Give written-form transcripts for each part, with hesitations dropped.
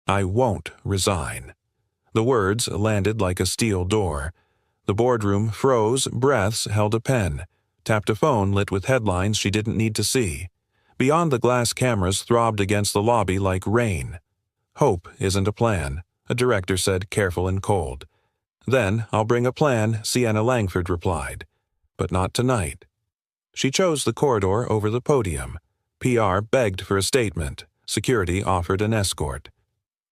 I won't resign. The words landed like a steel door. The boardroom froze, breaths held a pen, tapped a phone lit with headlines she didn't need to see. Beyond the glass cameras throbbed against the lobby like rain. Hope isn't a plan, a director said, careful and cold. Then I'll bring a plan, Sienna Langford replied. But not tonight. She chose the corridor over the podium. PR begged for a statement. Security offered an escort.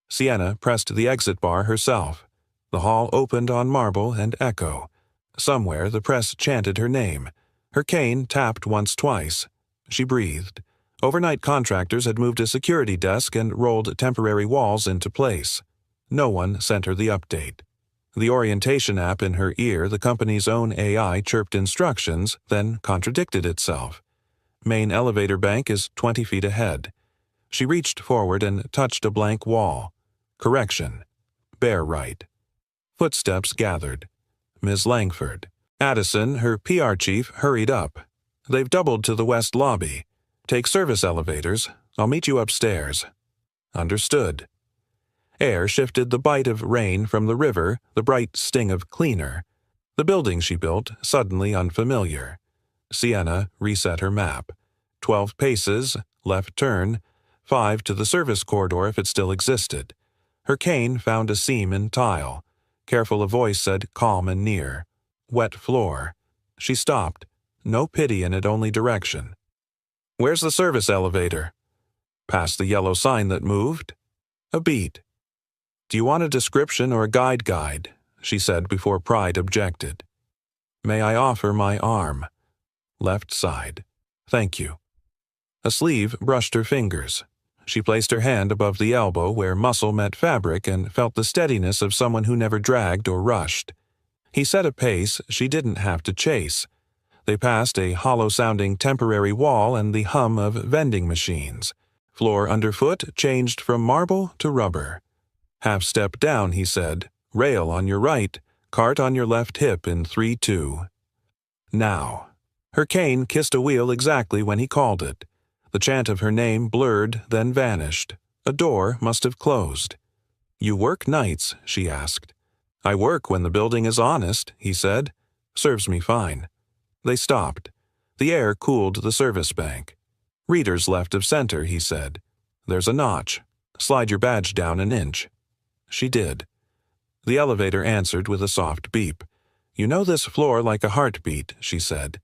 Sienna pressed the exit bar herself. The hall opened on marble and echo. Somewhere the press chanted her name. Her cane tapped once twice. She breathed. Overnight contractors had moved a security desk and rolled temporary walls into place. No one sent her the update. The orientation app in her ear, the company's own AI, chirped instructions, then contradicted itself. Main elevator bank is 20 feet ahead. She reached forward and touched a blank wall. Correction. Bare right. Footsteps gathered. Ms. Langford. Addison, her PR chief, hurried up. They've doubled to the west lobby. Take service elevators. I'll meet you upstairs. Understood. Air shifted the bite of rain from the river, the bright sting of cleaner. The building she built, suddenly unfamiliar. Sienna reset her map. 12 paces, left turn, 5 to the service corridor if it still existed. Her cane found a seam in tile. Careful a voice said, calm and near. Wet floor. She stopped. No pity in it, only direction. Where's the service elevator? Past the yellow sign that moved. A beat. Do you want a description or a guide? She said before pride objected. May I offer my arm? Left side. Thank you. A sleeve brushed her fingers. She placed her hand above the elbow where muscle met fabric and felt the steadiness of someone who never dragged or rushed. He set a pace she didn't have to chase. They passed a hollow-sounding temporary wall and the hum of vending machines. Floor underfoot changed from marble to rubber. Half step down, he said. Rail on your right, cart on your left hip in 3-2. Now. Her cane kissed a wheel exactly when he called it. The chant of her name blurred, then vanished. A door must have closed. You work nights? She asked. I work when the building is honest, he said. Serves me fine. They stopped. The air cooled the service bank. Readers left of center, he said. There's a notch. Slide your badge down an inch. She did. The elevator answered with a soft beep. You know this floor like a heartbeat, she said.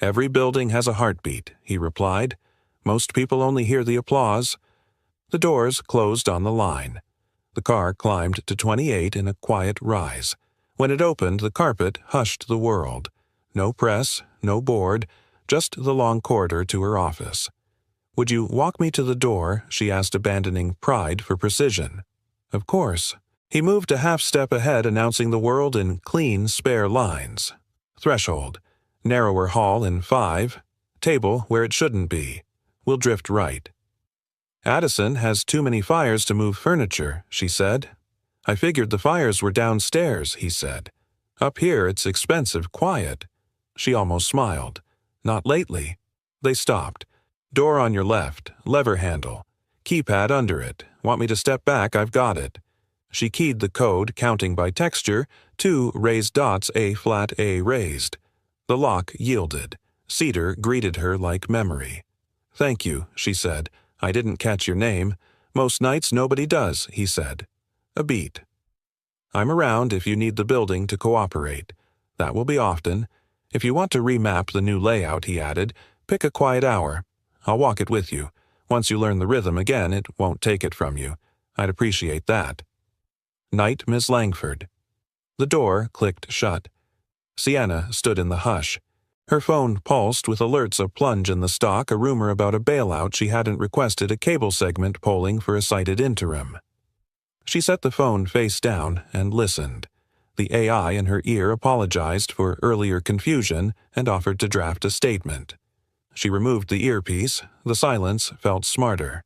Every building has a heartbeat, he replied. Most people only hear the applause. The doors closed on the line. The car climbed to 28 in a quiet rise. When it opened, the carpet hushed the world. No press, no board, just the long corridor to her office. Would you walk me to the door? She asked, abandoning pride for precision. Of course. He moved a half step ahead, announcing the world in clean, spare lines. Threshold. Narrower hall in 5. Table where it shouldn't be. We'll drift right. Addison has too many fires to move furniture, she said. I figured the fires were downstairs, he said. Up here it's expensive, quiet. She almost smiled. Not lately. They stopped. Door on your left, lever handle. Keypad under it. Want me to step back? I've got it. She keyed the code, counting by texture, 2 raised dots, A flat, A raised. The lock yielded. Cedar greeted her like memory. Thank you, she said. I didn't catch your name. Most nights nobody does, he said. A beat. I'm around if you need the building to cooperate. That will be often. If you want to remap the new layout, he added, pick a quiet hour. I'll walk it with you. Once you learn the rhythm again, it won't take it from you. I'd appreciate that. Night, Miss Langford. The door clicked shut. Sienna stood in the hush. Her phone pulsed with alerts, a plunge in the stock, a rumor about a bailout she hadn't requested, a cable segment polling for a cited interim. She set the phone face down and listened. The AI in her ear apologized for earlier confusion and offered to draft a statement. She removed the earpiece. The silence felt smarter.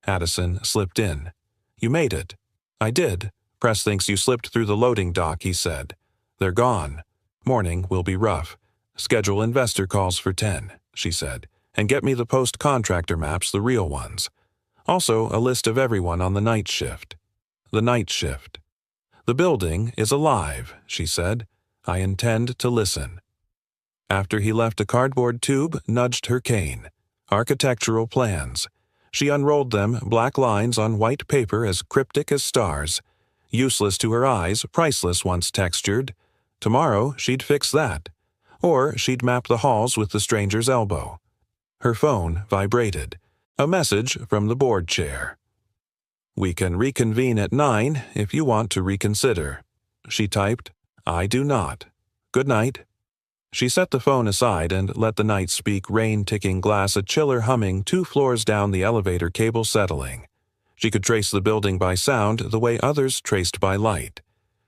Addison slipped in. You made it. I did. Press thinks you slipped through the loading dock, he said. They're gone. Morning will be rough. Schedule investor calls for 10, she said, and get me the post-contractor maps, the real ones. Also, a list of everyone on the night shift. The night shift. The building is alive, she said. I intend to listen. After he left, a cardboard tube nudged her cane. Architectural plans. She unrolled them, black lines on white paper as cryptic as stars. Useless to her eyes, priceless once textured. Tomorrow she'd fix that. Or she'd map the halls with the stranger's elbow. Her phone vibrated. A message from the board chair. We can reconvene at 9 if you want to reconsider. She typed, I do not. Good night. She set the phone aside and let the night speak, rain-ticking glass, a chiller humming 2 floors down, the elevator cable settling. She could trace the building by sound the way others traced by light.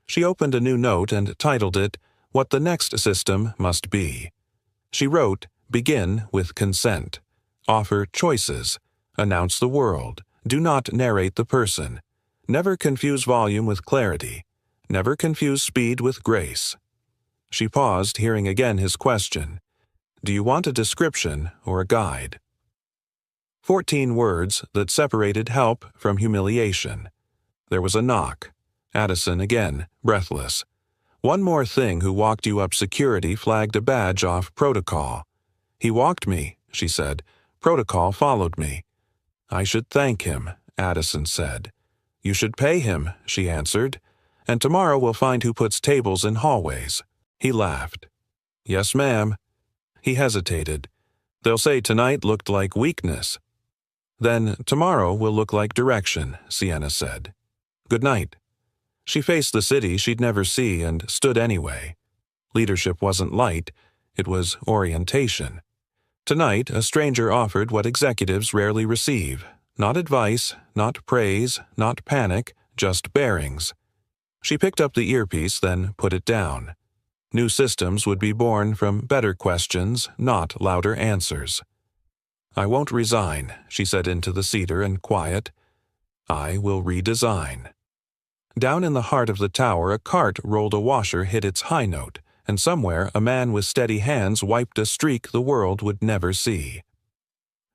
She opened a new note and titled it, What the Next System Must Be. She wrote, Begin with consent. Offer choices. Announce the world. Do not narrate the person. Never confuse volume with clarity. Never confuse speed with grace. She paused, hearing again his question. Do you want a description or a guide? 14 words that separated help from humiliation. There was a knock. Addison again, breathless. One more thing, who walked you up security flagged a badge off protocol. He walked me, she said. Protocol followed me. I should thank him, Addison said. You should pay him, she answered. And tomorrow we'll find who puts tables in hallways. He laughed. Yes, ma'am. He hesitated. They'll say tonight looked like weakness. Then tomorrow will look like direction, Sienna said. Good night. She faced the city she'd never see and stood anyway. Leadership wasn't light, it was orientation. Tonight, a stranger offered what executives rarely receive. Not advice, not praise, not panic, just bearings. She picked up the earpiece, then put it down. New systems would be born from better questions, not louder answers. I won't resign, she said into the cedar and quiet. I will redesign. Down in the heart of the tower, a cart rolled, a washer hit its high note, and somewhere a man with steady hands wiped a streak the world would never see.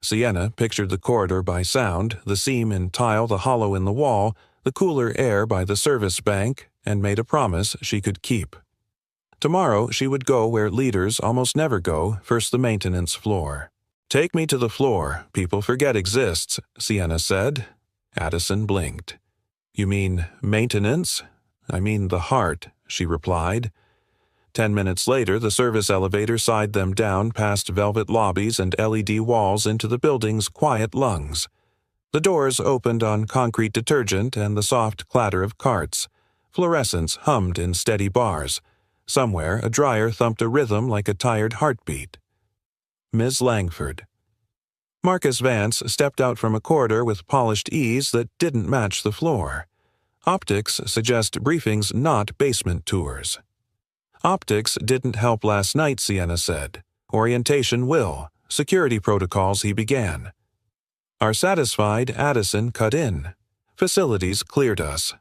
Sienna pictured the corridor by sound, the seam in tile, the hollow in the wall, the cooler air by the service bank, and made a promise she could keep. Tomorrow she would go where leaders almost never go, first the maintenance floor. Take me to the floor, people forget exists, Sienna said. Addison blinked. You mean maintenance? I mean the heart, she replied. 10 minutes later, the service elevator sighed them down past velvet lobbies and LED walls into the building's quiet lungs. The doors opened on concrete detergent and the soft clatter of carts. Fluorescents hummed in steady bars. Somewhere, a dryer thumped a rhythm like a tired heartbeat. Ms. Langford. Marcus Vance stepped out from a corridor with polished ease that didn't match the floor. Optics suggest briefings, not basement tours. Optics didn't help last night, Sienna said. Orientation will. Security protocols, he began. Our satisfied Addison cut in. Facilities cleared us.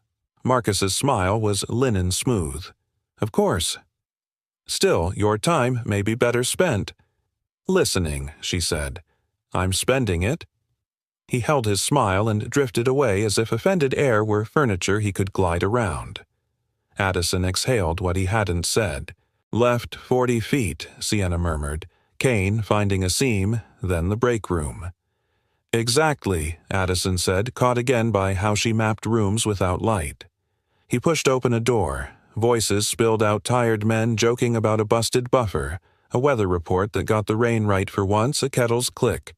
Marcus's smile was linen smooth. Of course. Still, your time may be better spent. Listening, she said. I'm spending it. He held his smile and drifted away as if offended air were furniture he could glide around. Addison exhaled what he hadn't said. Left 40 feet, Sienna murmured. Kane finding a seam, then the break room. Exactly, Addison said, caught again by how she mapped rooms without light. He pushed open a door. Voices spilled out, tired men joking about a busted buffer, a weather report that got the rain right for once, a kettle's click,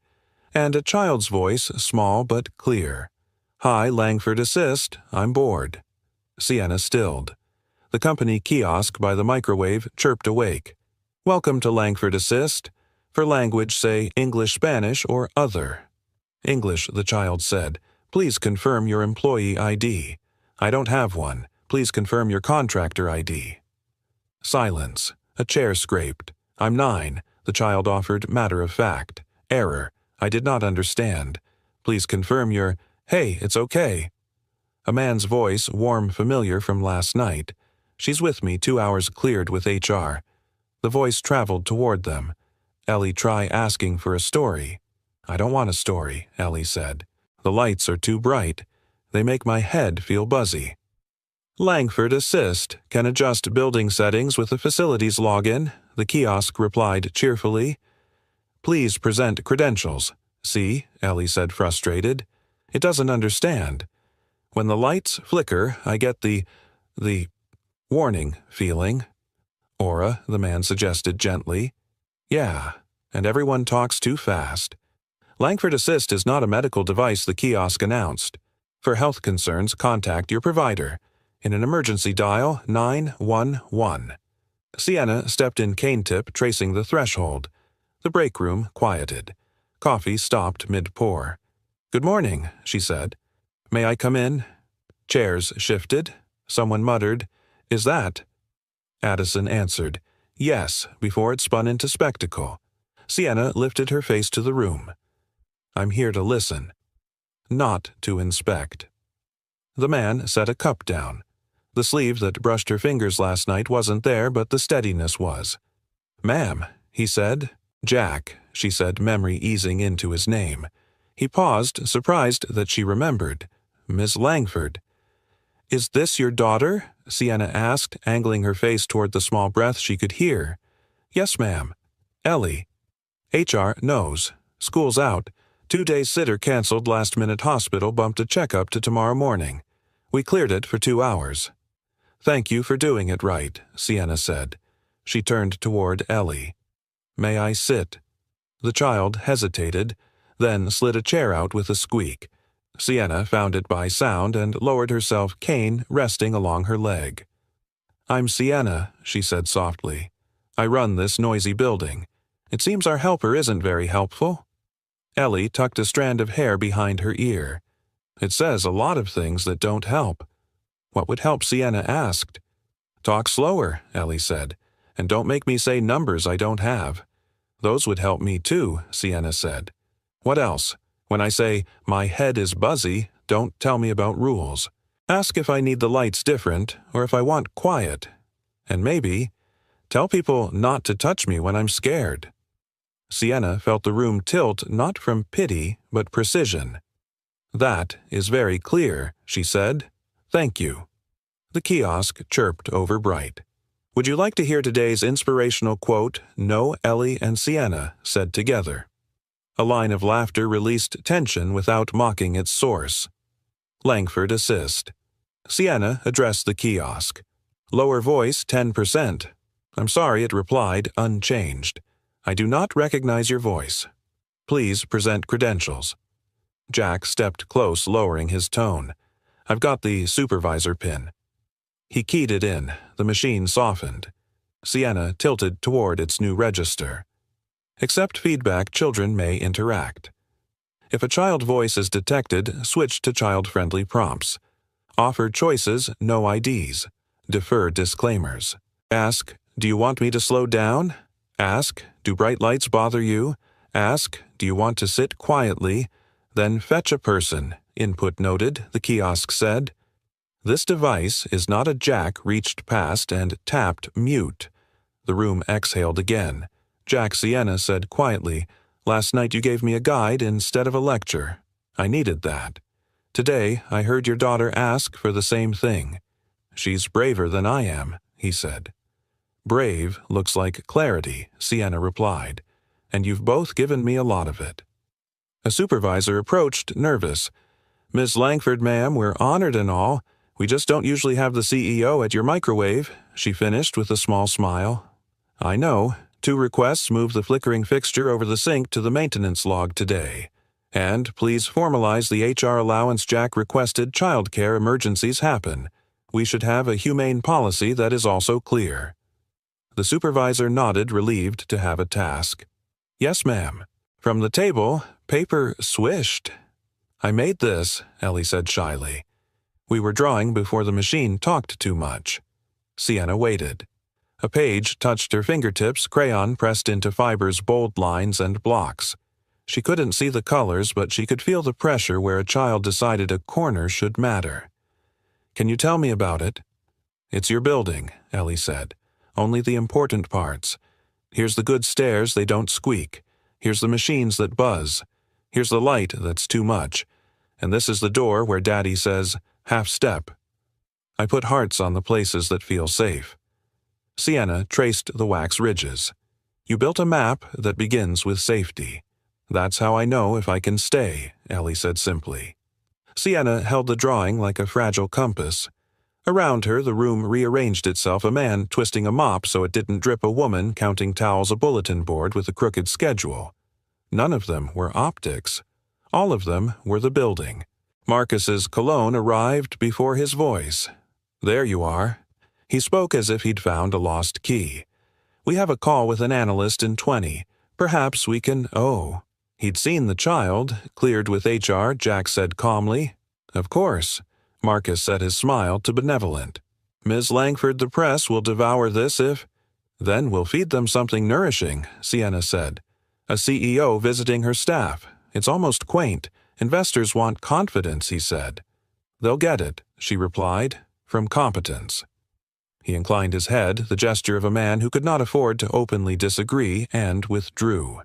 and a child's voice, small but clear. Hi, Langford Assist, I'm bored. Sienna stilled. The company kiosk by the microwave chirped awake. Welcome to Langford Assist. For language, say English, Spanish, or other. English, the child said. Please confirm your employee ID. I don't have one. Please confirm your contractor ID. Silence. A chair scraped. I'm 9, the child offered, matter of fact. Error. I did not understand. Please confirm your, hey, it's okay. A man's voice, warm, familiar from last night. She's with me, 2 hours cleared with HR. The voice traveled toward them. Ellie, try asking for a story. I don't want a story, Ellie said. The lights are too bright. They make my head feel buzzy. Langford Assist can adjust building settings with the facilities login, the kiosk replied cheerfully. Please present credentials. See, Ellie said frustrated. It doesn't understand. When the lights flicker, I get the warning feeling. Aura, the man suggested gently. Yeah, and everyone talks too fast. Langford Assist is not a medical device, the kiosk announced. For health concerns, contact your provider. In an emergency, dial 911. Sienna stepped in cane tip, tracing the threshold. The break room quieted. Coffee stopped mid-pour. Good morning, she said. May I come in? Chairs shifted. Someone muttered, Is that? Addison answered, Yes, before it spun into spectacle. Sienna lifted her face to the room. I'm here to listen, not to inspect. The man set a cup down. The sleeve that brushed her fingers last night wasn't there, but the steadiness was. Ma'am, he said. Jack, she said, memory easing into his name. He paused, surprised that she remembered. Miss Langford. Is this your daughter? Sienna asked, angling her face toward the small breath she could hear. Yes, ma'am. Ellie. HR knows. School's out. 2 days sitter canceled, last-minute hospital bumped a checkup to tomorrow morning. We cleared it for 2 hours. Thank you for doing it right, Sienna said. She turned toward Ellie. May I sit? The child hesitated, then slid a chair out with a squeak. Sienna found it by sound and lowered herself, cane resting along her leg. I'm Sienna, she said softly. I run this noisy building. It seems our helper isn't very helpful. Ellie tucked a strand of hair behind her ear. It says a lot of things that don't help. What would help, Sienna asked. Talk slower, Ellie said, and don't make me say numbers I don't have. Those would help me too, Sienna said. What else? When I say, my head is buzzy, don't tell me about rules. Ask if I need the lights different, or if I want quiet. And maybe, tell people not to touch me when I'm scared. Sienna felt the room tilt not from pity, but precision. That is very clear, she said. Thank you. The kiosk chirped over bright. Would you like to hear today's inspirational quote, No, Ellie and Sienna said together? A line of laughter released tension without mocking its source. Langford Assist. Sienna addressed the kiosk. Lower voice 10%. I'm sorry, it replied, unchanged. I do not recognize your voice. Please present credentials. Jack stepped close, lowering his tone. I've got the supervisor pin. He keyed it in. The machine softened. Sienna tilted toward its new register. Accept feedback, children may interact. If a child voice is detected, switch to child-friendly prompts. Offer choices, no IDs. Defer disclaimers. Ask, do you want me to slow down? Ask, do bright lights bother you? Ask, do you want to sit quietly? Then fetch a person, input noted, the kiosk said. This device is not a Jack reached past and tapped mute. The room exhaled again. Jack Sienna said quietly, Last night you gave me a guide instead of a lecture. I needed that. Today I heard your daughter ask for the same thing. She's braver than I am, he said. Brave looks like clarity, Sienna replied, and you've both given me a lot of it. A supervisor approached, nervous. Miss Langford, ma'am, we're honored and all. We just don't usually have the CEO at your microwave, she finished with a small smile. I know. 2 requests move the flickering fixture over the sink to the maintenance log today. And please formalize the HR allowance Jack requested childcare emergencies happen. We should have a humane policy that is also clear. The supervisor nodded, relieved to have a task. Yes, ma'am. From the table, paper swished. I made this, Ellie said shyly. We were drawing before the machine talked too much. Sienna waited. A page touched her fingertips, crayon pressed into fibers, bold lines, and blocks. She couldn't see the colors, but she could feel the pressure where a child decided a corner should matter. Can you tell me about it? It's your building, Ellie said. Only the important parts. Here's the good stairs, they don't squeak. Here's the machines that buzz. Here's the light that's too much. And this is the door where Daddy says, half step. I put hearts on the places that feel safe. Sienna traced the wax ridges. You built a map that begins with safety. That's how I know if I can stay, Ellie said simply. Sienna held the drawing like a fragile compass. Around her, the room rearranged itself, a man twisting a mop so it didn't drip, a woman counting towels, a bulletin board with a crooked schedule. None of them were optics. All of them were the building. Marcus's cologne arrived before his voice. There you are. He spoke as if he'd found a lost key. We have a call with an analyst in 20. Perhaps we can— Oh. He'd seen the child, cleared with HR, Jack said calmly. Of course. Marcus set his smile to benevolent. Ms. Langford, the press will devour this if— Then we'll feed them something nourishing, Sienna said. A CEO visiting her staff. It's almost quaint. Investors want confidence, he said. They'll get it, she replied, from competence. He inclined his head, the gesture of a man who could not afford to openly disagree, and withdrew.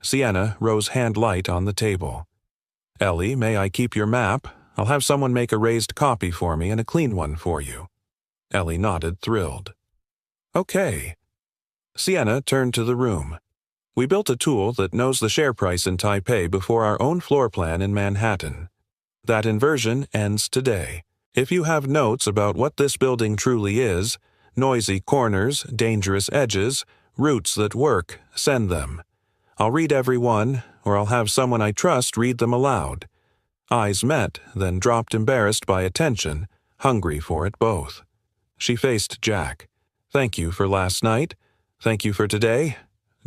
Sienna rose hand light on the table. Ellie, may I keep your map? I'll have someone make a raised copy for me and a clean one for you. Ellie nodded, thrilled. Okay. Sienna turned to the room. We built a tool that knows the share price in Taipei before our own floor plan in Manhattan. That inversion ends today. If you have notes about what this building truly is, noisy corners, dangerous edges, routes that work, send them. I'll read every one, or I'll have someone I trust read them aloud. Eyes met, then dropped, embarrassed by attention, hungry for it both. She faced Jack. Thank you for last night. Thank you for today.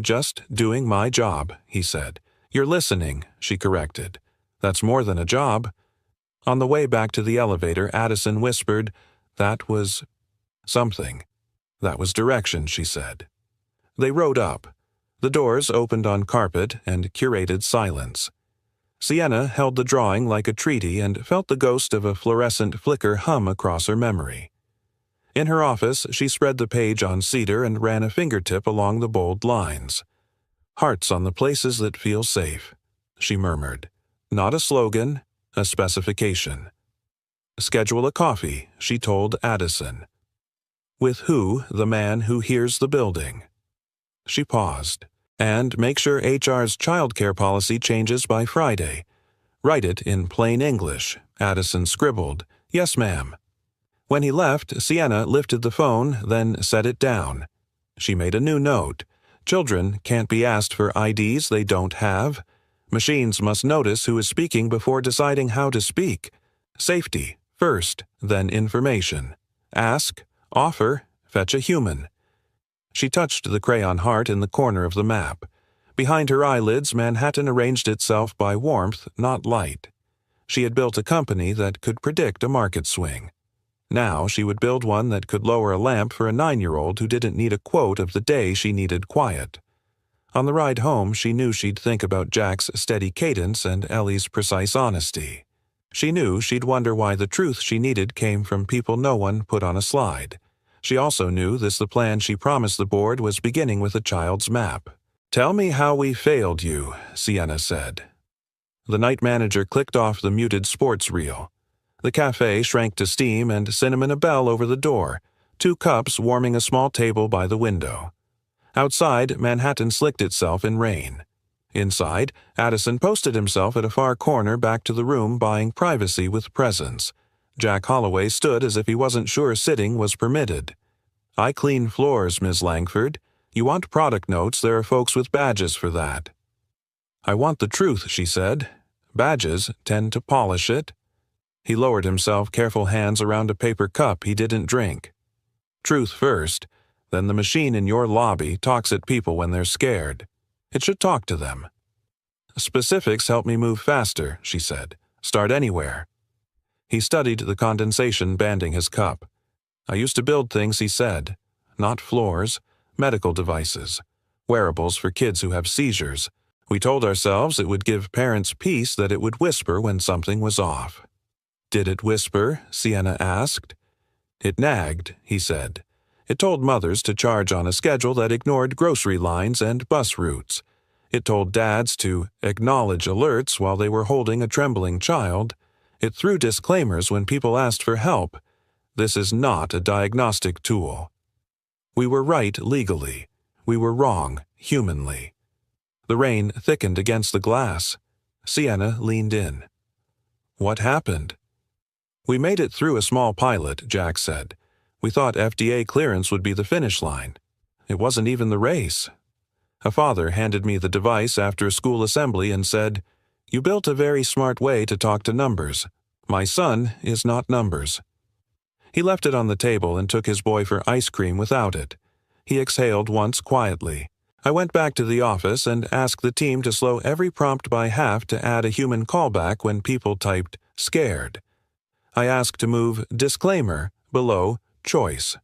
Just doing my job, he said. You're listening, she corrected. That's more than a job. On the way back to the elevator, Addison whispered, that was something. That was direction, she said. They rode up. The doors opened on carpet and curated silence. Sienna held the drawing like a treaty and felt the ghost of a fluorescent flicker hum across her memory. In her office, she spread the page on cedar and ran a fingertip along the bold lines. Hearts on the places that feel safe, she murmured. Not a slogan, a specification. Schedule a coffee, she told Addison. With who? The man who hears the building. She paused. And make sure HR's childcare policy changes by Friday. Write it in plain English, Addison scribbled. Yes, ma'am. When he left, Sienna lifted the phone, then set it down. She made a new note. Children can't be asked for IDs they don't have. Machines must notice who is speaking before deciding how to speak. Safety first, then information. Ask, offer, fetch a human. She touched the crayon heart in the corner of the map. Behind her eyelids, Manhattan arranged itself by warmth, not light. She had built a company that could predict a market swing. Now she would build one that could lower a lamp for a 9-year-old who didn't need a quote of the day she needed quiet. On the ride home, she knew she'd think about Jack's steady cadence and Ellie's precise honesty. She knew she'd wonder why the truth she needed came from people no one put on a slide. She also knew the plan she promised the board was beginning with a child's map. Tell me how we failed you, Sienna said. The night manager clicked off the muted sports reel. The cafe shrank to steam and cinnamon a bell over the door, 2 cups warming a small table by the window. Outside, Manhattan slicked itself in rain. Inside, Addison posted himself at a far corner back to the room buying privacy with presence. Jack Holloway stood as if he wasn't sure sitting was permitted. I clean floors, Ms. Langford. You want product notes, there are folks with badges for that. I want the truth, she said. Badges tend to polish it. He lowered himself, careful hands around a paper cup he didn't drink. Truth first, then the machine in your lobby talks at people when they're scared. It should talk to them. Specifics help me move faster, she said. Start anywhere. He studied the condensation banding his cup. I used to build things, he said. Not floors, medical devices. Wearables for kids who have seizures. We told ourselves it would give parents peace that it would whisper when something was off. Did it whisper? Sienna asked. It nagged, he said. It told mothers to charge on a schedule that ignored grocery lines and bus routes. It told dads to acknowledge alerts while they were holding a trembling child. It threw disclaimers when people asked for help. This is not a diagnostic tool. We were right legally. We were wrong humanly. The rain thickened against the glass. Sienna leaned in. What happened? We made it through a small pilot, Jack said. We thought FDA clearance would be the finish line. It wasn't even the race. A father handed me the device after a school assembly and said, "You built a very smart way to talk to numbers. My son is not numbers." He left it on the table and took his boy for ice cream without it. He exhaled once quietly. I went back to the office and asked the team to slow every prompt by half to add a human callback when people typed scared. I asked to move disclaimer below choice.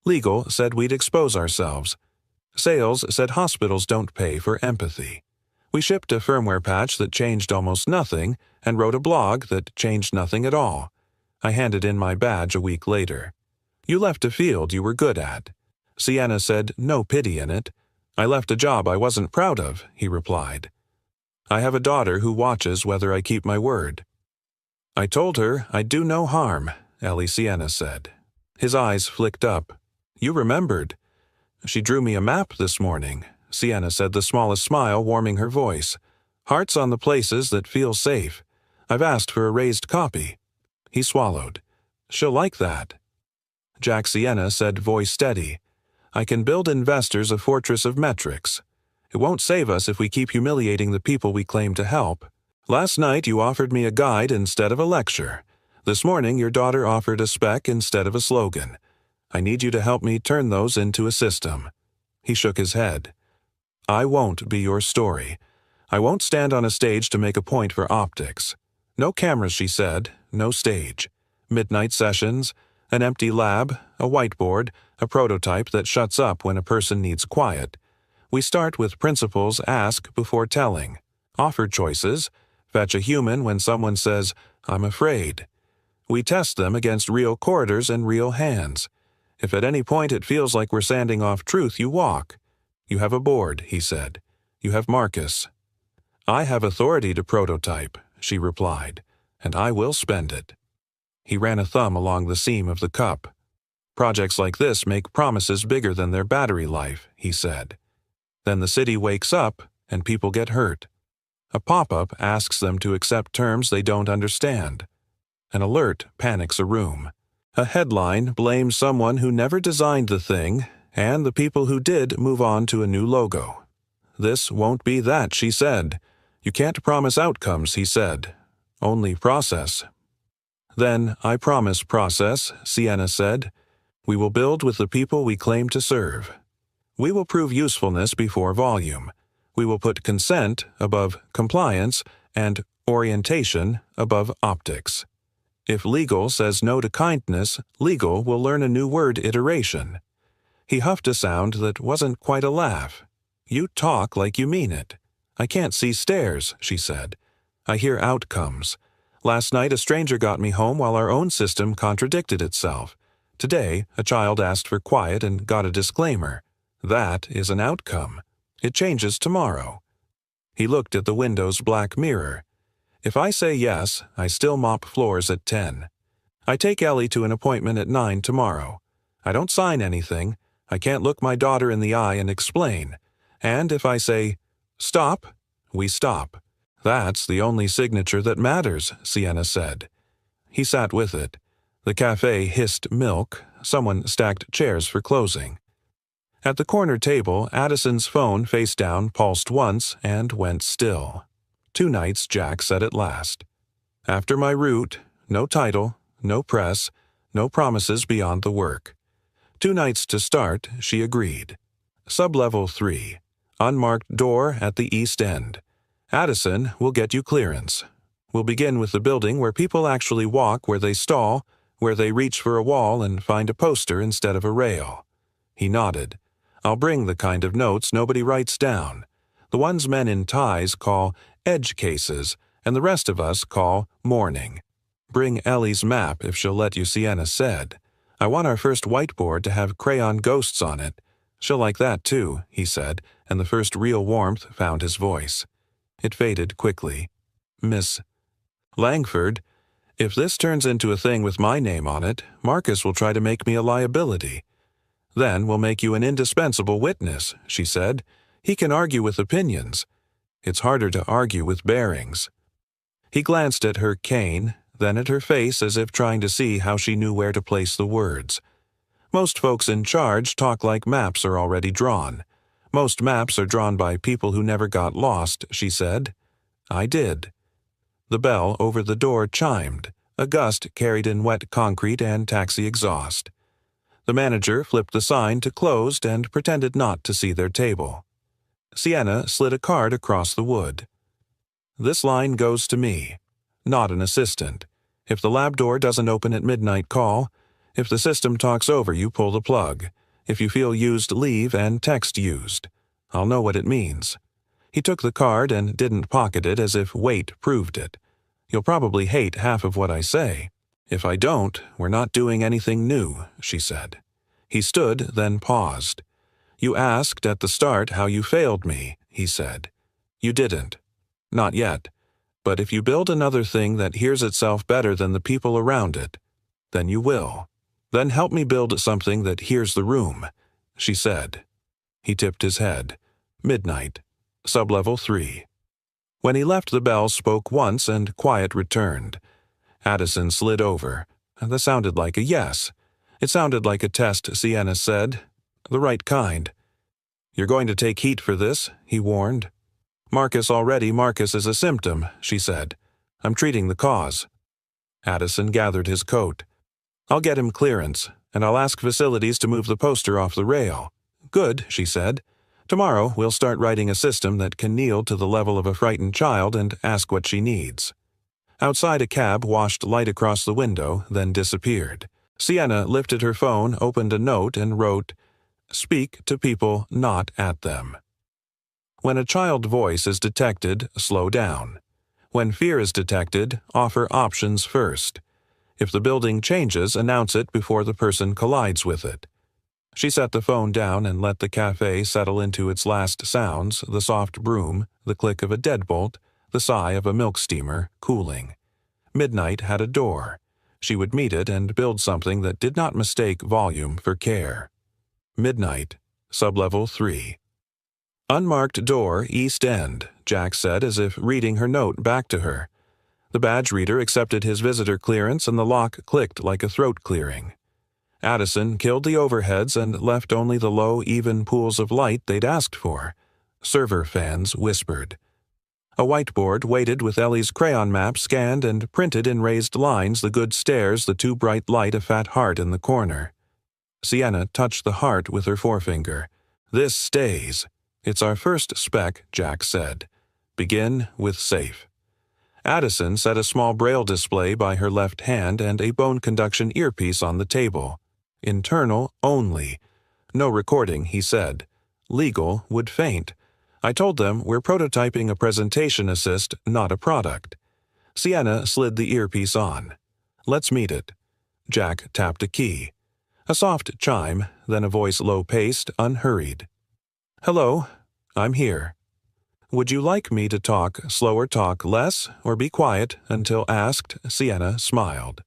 Legal said we'd expose ourselves. Sales said hospitals don't pay for empathy. We shipped a firmware patch that changed almost nothing and wrote a blog that changed nothing at all. I handed in my badge a week later. You left a field you were good at. Sienna said no pity in it. I left a job I wasn't proud of, he replied. I have a daughter who watches whether I keep my word. I told her I'd do no harm, Ellie Sienna said. His eyes flicked up. You remembered. She drew me a map this morning, Sienna said, the smallest smile warming her voice. Hearts on the places that feel safe. I've asked for a raised copy. He swallowed. She'll like that. Jack Sienna said, voice steady. I can build investors a fortress of metrics. It won't save us if we keep humiliating the people we claim to help. Last night you offered me a guide instead of a lecture. This morning your daughter offered a spec instead of a slogan. I need you to help me turn those into a system. He shook his head. I won't be your story. I won't stand on a stage to make a point for optics. No cameras, she said, no stage. Midnight sessions, an empty lab, a whiteboard, a prototype that shuts up when a person needs quiet. We start with principles ask before telling. Offer choices. Fetch a human when someone says, I'm afraid. We test them against real corridors and real hands. If at any point it feels like we're sanding off truth, you walk. You have a board, he said. You have Marcus. I have authority to prototype, she replied, and I will spend it. He ran a thumb along the seam of the cup. Projects like this make promises bigger than their battery life, he said. Then the city wakes up and people get hurt. A pop-up asks them to accept terms they don't understand. An alert panics a room. A headline blames someone who never designed the thing, and the people who did move on to a new logo. This won't be that, she said. You can't promise outcomes, he said. Only process. Then I promise process, Sienna said. We will build with the people we claim to serve. We will prove usefulness before volume. We will put consent above compliance and orientation above optics. If legal says no to kindness, legal will learn a new word iteration. He huffed a sound that wasn't quite a laugh. You talk like you mean it. I can't see stairs, she said. I hear outcomes. Last night a stranger got me home while our own system contradicted itself. Today, a child asked for quiet and got a disclaimer. That is an outcome. It changes tomorrow. He looked at the window's black mirror. If I say yes, I still mop floors at 10. I take Ellie to an appointment at 9 tomorrow. I don't sign anything. I can't look my daughter in the eye and explain. And if I say, stop, we stop. That's the only signature that matters, Sienna said. He sat with it. The cafe hissed milk. Someone stacked chairs for closing. At the corner table, Addison's phone face down pulsed once and went still. 2 nights, Jack said at last. After my route, no title, no press, no promises beyond the work. 2 nights to start, she agreed. Sublevel 3. Unmarked door at the east end. Addison will get you clearance. We'll begin with the building where people actually walk, where they stall, where they reach for a wall and find a poster instead of a rail. He nodded. I'll bring the kind of notes nobody writes down. The ones men in ties call edge cases, and the rest of us call mourning. Bring Ellie's map if she'll let you, Sienna said. I want our first whiteboard to have crayon ghosts on it. She'll like that too, he said, and the first real warmth found his voice. It faded quickly. Miss Langford, If this turns into a thing with my name on it, Marcus will try to make me a liability. Then we'll make you an indispensable witness, she said. He can argue with opinions. It's harder to argue with bearings. He glanced at her cane, then at her face as if trying to see how she knew where to place the words. Most folks in charge talk like maps are already drawn. Most maps are drawn by people who never got lost, she said. I did. The bell over the door chimed. A gust carried in wet concrete and taxi exhaust. The manager flipped the sign to closed and pretended not to see their table. Sienna slid a card across the wood. This line goes to me. Not an assistant. If the lab door doesn't open at midnight, call. If the system talks over you, pull the plug. If you feel used, leave and text used. I'll know what it means. He took the card and didn't pocket it as if weight proved it. You'll probably hate half of what I say. If I don't, we're not doing anything new, she said. He stood, then paused. You asked at the start how you failed me, he said. You didn't. Not yet. But if you build another thing that hears itself better than the people around it, then you will. Then help me build something that hears the room, she said. He tipped his head. Midnight. Sublevel 3. When he left, the bell spoke once and quiet returned. Addison slid over. That sounded like a yes. It sounded like a test, Sienna said. The right kind. You're going to take heat for this, he warned. Marcus is a symptom, she said. I'm treating the cause. Addison gathered his coat. I'll get him clearance, and I'll ask facilities to move the poster off the rail. Good, she said. Tomorrow we'll start writing a system that can kneel to the level of a frightened child and ask what she needs. Outside, a cab washed light across the window, then disappeared. Sienna lifted her phone, opened a note, and wrote, Speak to people, not at them. When a child voice is detected, slow down. When fear is detected, offer options first. If the building changes, announce it before the person collides with it. She set the phone down and let the cafe settle into its last sounds, the soft broom, the click of a deadbolt, the sigh of a milk steamer, cooling. Midnight had a door. She would meet it and build something that did not mistake volume for care. Midnight, Sublevel 3. Unmarked door, East End, Jack said as if reading her note back to her. The badge reader accepted his visitor clearance and the lock clicked like a throat clearing. Addison killed the overheads and left only the low, even pools of light they'd asked for. Server fans whispered. A whiteboard waited with Ellie's crayon map scanned and printed in raised lines the good stairs, the too bright light, a fat heart in the corner. Sienna touched the heart with her forefinger. This stays. It's our first spec, Jack said. Begin with safe. Addison set a small braille display by her left hand and a bone conduction earpiece on the table. Internal only. No recording, he said. Legal would faint. I told them we're prototyping a presentation assist, not a product. Sienna slid the earpiece on. Let's meet it. Jack tapped a key. A soft chime, then a voice low-paced, unhurried. Hello, I'm here. Would you like me to talk slower, talk less, or be quiet until asked? Sienna smiled.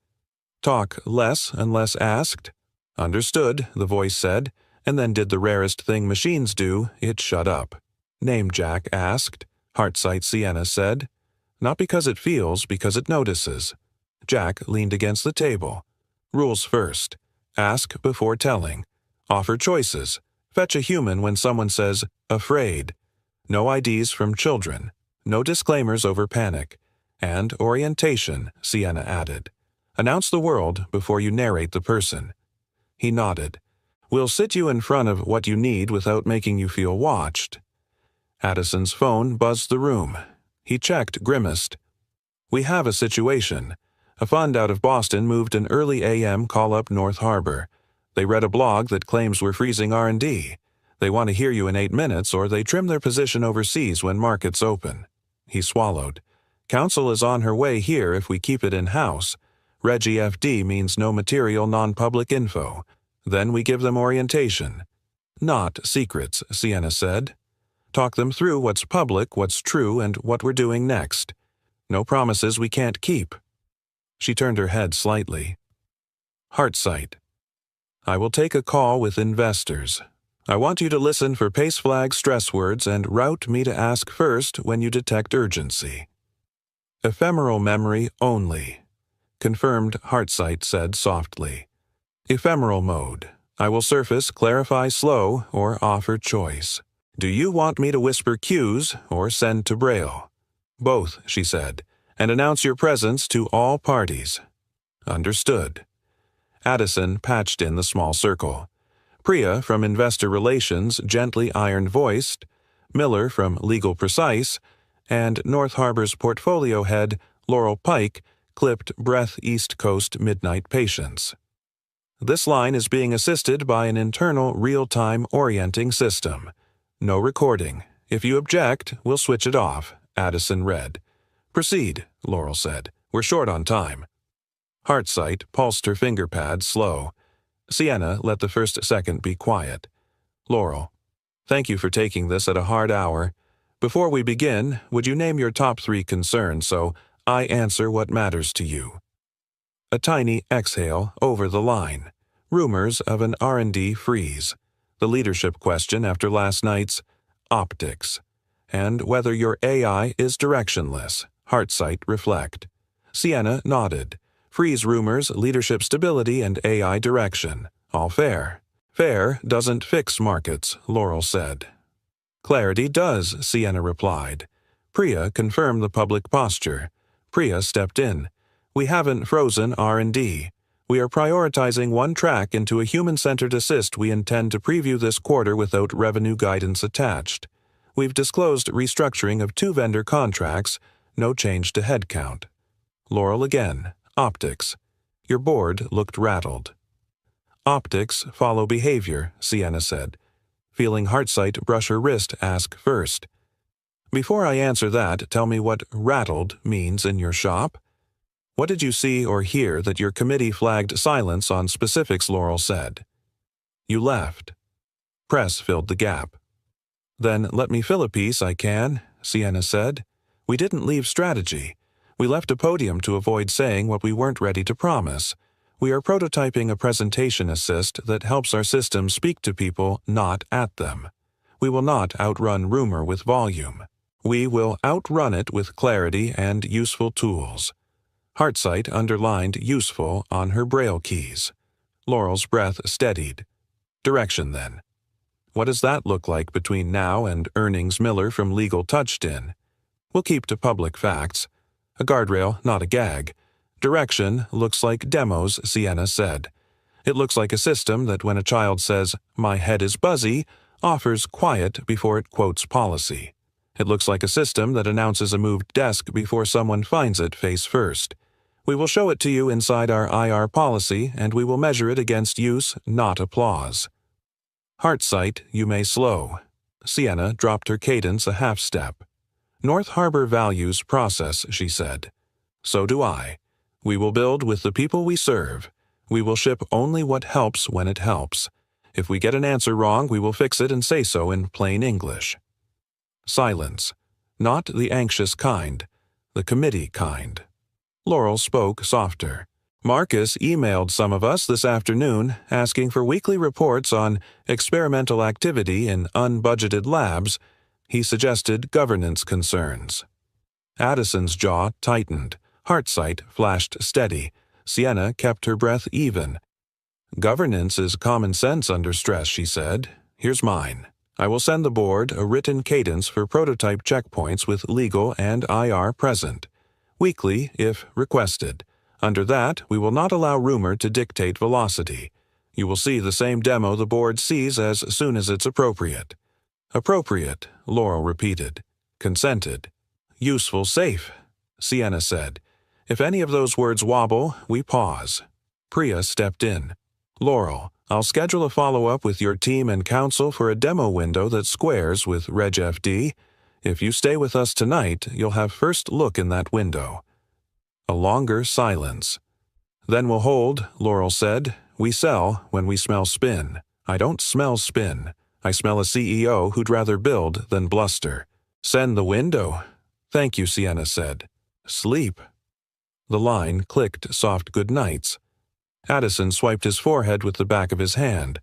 Talk less unless asked? Understood, the voice said, and then did the rarest thing machines do, it shut up. Name, Jack asked. Heartsight, Sienna said. Not because it feels, because it notices. Jack leaned against the table. Rules first. Ask before telling. Offer choices. Fetch a human when someone says, afraid. No IDs from children. No disclaimers over panic. And orientation, Sienna added. Announce the world before you narrate the person. He nodded. We'll sit you in front of what you need without making you feel watched. Addison's phone buzzed the room. He checked, grimaced. We have a situation. A fund out of Boston moved an early AM call up North Harbor. They read a blog that claims we're freezing R&D. They want to hear you in 8 minutes or they trim their position overseas when markets open. He swallowed. Counsel is on her way here if we keep it in-house. Reg FD means no material non-public info. Then we give them orientation. Not secrets, Sienna said. Talk them through what's public, what's true, and what we're doing next. No promises we can't keep. She turned her head slightly. Heartsight. I will take a call with investors. I want you to listen for pace flag stress words and route me to ask first when you detect urgency. Ephemeral memory only. Confirmed, Heartsight said softly. Ephemeral mode. I will surface, clarify slow, or offer choice. Do you want me to whisper cues or send to Braille? Both, she said, and announce your presence to all parties. Understood. Addison patched in the small circle. Priya from Investor Relations gently iron-voiced, Miller from Legal Precise, and North Harbor's portfolio head, Laurel Pike, clipped Breath East Coast Midnight Patience. This line is being assisted by an internal real-time orienting system. No recording. If you object, we'll switch it off, Addison read. Proceed, Laurel said. We're short on time. Heartsight pulsed her finger pad slow. Sienna let the first second be quiet. Laurel, thank you for taking this at a hard hour. Before we begin, would you name your top 3 concerns so I answer what matters to you? A tiny exhale over the line. Rumors of an R&D freeze. The leadership question after last night's optics. And whether your AI is directionless. Heartsight reflect. Sienna nodded. Freeze rumors, leadership stability, and AI direction. All fair. Fair doesn't fix markets, Laurel said. Clarity does, Sienna replied. Priya confirmed the public posture. Priya stepped in. We haven't frozen R&D. We are prioritizing one track into a human-centered assist we intend to preview this quarter without revenue guidance attached. We've disclosed restructuring of 2 vendor contracts, no change to headcount. Laurel again. Optics. Your board looked rattled. Optics follow behavior, Sienna said. Feeling Heartsight brush her wrist, ask first. Before I answer that, tell me what rattled means in your shop. What did you see or hear that your committee flagged silence on specifics, Laurel said. You left. Press filled the gap. Then let me fill a piece I can, Sienna said. We didn't leave strategy. We left a podium to avoid saying what we weren't ready to promise. We are prototyping a presentation assist that helps our system speak to people, not at them. We will not outrun rumor with volume. We will outrun it with clarity and useful tools. Heartsight underlined useful on her braille keys. Laurel's breath steadied. Direction, then. What does that look like between now and earnings Miller from Legal touched in? We'll keep to public facts. A guardrail, not a gag. Direction looks like demos, Sienna said. It looks like a system that when a child says, "My head is buzzy," offers quiet before it quotes policy. It looks like a system that announces a moved desk before someone finds it face first. We will show it to you inside our IR policy, and we will measure it against use, not applause. Heartsight, you may slow. Sienna dropped her cadence a half step. North Harbor values process, she said. So do I. We will build with the people we serve. We will ship only what helps when it helps. If we get an answer wrong, we will fix it and say so in plain English. Silence. Not the anxious kind. The committee kind. Laurel spoke softer. Marcus emailed some of us this afternoon asking for weekly reports on experimental activity in unbudgeted labs. He suggested governance concerns. Addison's jaw tightened. Heartsight flashed steady. Sienna kept her breath even. Governance is common sense under stress, she said. Here's mine. I will send the board a written cadence for prototype checkpoints with legal and IR present. Weekly, if requested. Under that, we will not allow rumor to dictate velocity. You will see the same demo the board sees as soon as it's appropriate. Appropriate, Laurel repeated. Consented. Useful safe, Sienna said. If any of those words wobble, we pause. Priya stepped in. Laurel, I'll schedule a follow-up with your team and council for a demo window that squares with RegFD. If you stay with us tonight, you'll have first look in that window. A longer silence. Then we'll hold, Laurel said. We sell when we smell spin. I don't smell spin. I smell a CEO who'd rather build than bluster. Send the window. Thank you, Sienna said. Sleep. The line clicked soft goodnights. Addison swiped his forehead with the back of his hand.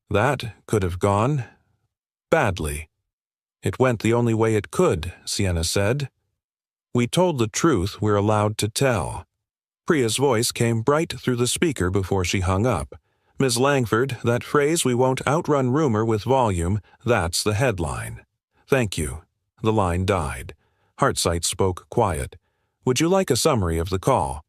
That could have gone badly. It went the only way it could, Sienna said. We told the truth we're allowed to tell. Priya's voice came bright through the speaker before she hung up. Ms. Langford, that phrase "we won't outrun rumor with volume," that's the headline. Thank you. The line died. Hartsight spoke quiet. Would you like a summary of the call?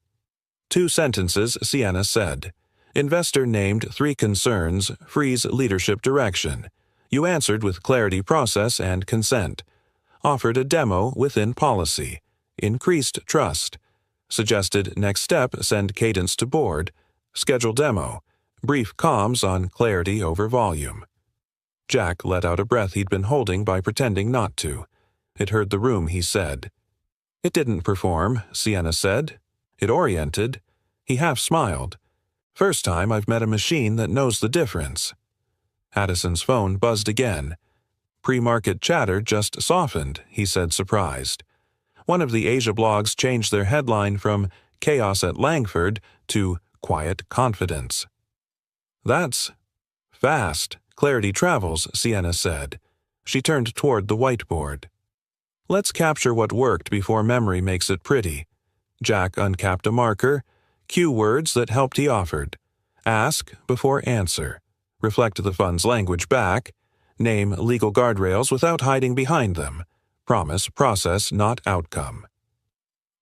2 sentences, Sienna said. Investor named 3 concerns, freeze leadership direction. You answered with clarity, process, and consent. Offered a demo within policy. Increased trust. Suggested next step, send cadence to board. Schedule demo. Brief comms on clarity over volume. Jack let out a breath he'd been holding by pretending not to. It heard the room, he said. It didn't perform, Sienna said. It oriented. He half smiled. First time I've met a machine that knows the difference. Addison's phone buzzed again. Pre-market chatter just softened, he said, surprised. One of the Asia blogs changed their headline from "Chaos at Langford" to "Quiet Confidence." That's fast. Clarity travels, Sienna said. She turned toward the whiteboard. Let's capture what worked before memory makes it pretty. Jack uncapped a marker. Cue words that helped, he offered. Ask before answer. Reflect the fund's language back. Name legal guardrails without hiding behind them. Promise process, not outcome.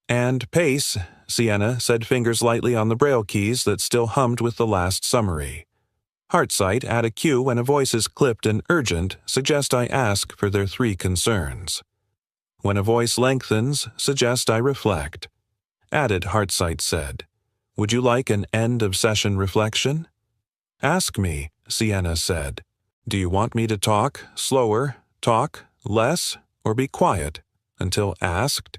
And pace, Sienna said, fingers lightly on the braille keys that still hummed with the last summary. Hartsight, add a cue when a voice is clipped and urgent, suggest I ask for their 3 concerns. When a voice lengthens, suggest I reflect. Added, Hartsight said. Would you like an end-of-session reflection? Ask me, Sienna said. Do you want me to talk slower, talk less, or be quiet until asked?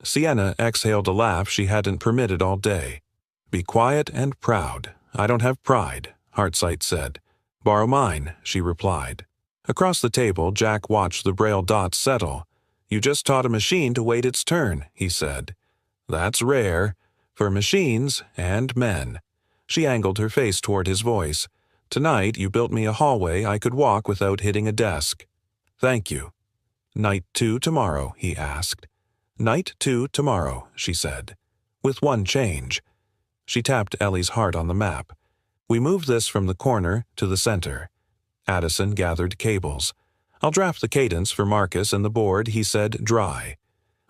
Sienna exhaled a laugh she hadn't permitted all day. Be quiet and proud. I don't have pride, Hartsight said. Borrow mine, she replied. Across the table, Jack watched the braille dots settle. You just taught a machine to wait its turn, he said. That's rare. For machines and men. She angled her face toward his voice. Tonight you built me a hallway I could walk without hitting a desk. Thank you. Night 2 tomorrow, he asked. Night 2 tomorrow, she said. With one change. She tapped Ellie's heart on the map. We move this from the corner to the center. Addison gathered cables. I'll draft the cadence for Marcus and the board, he said, dry.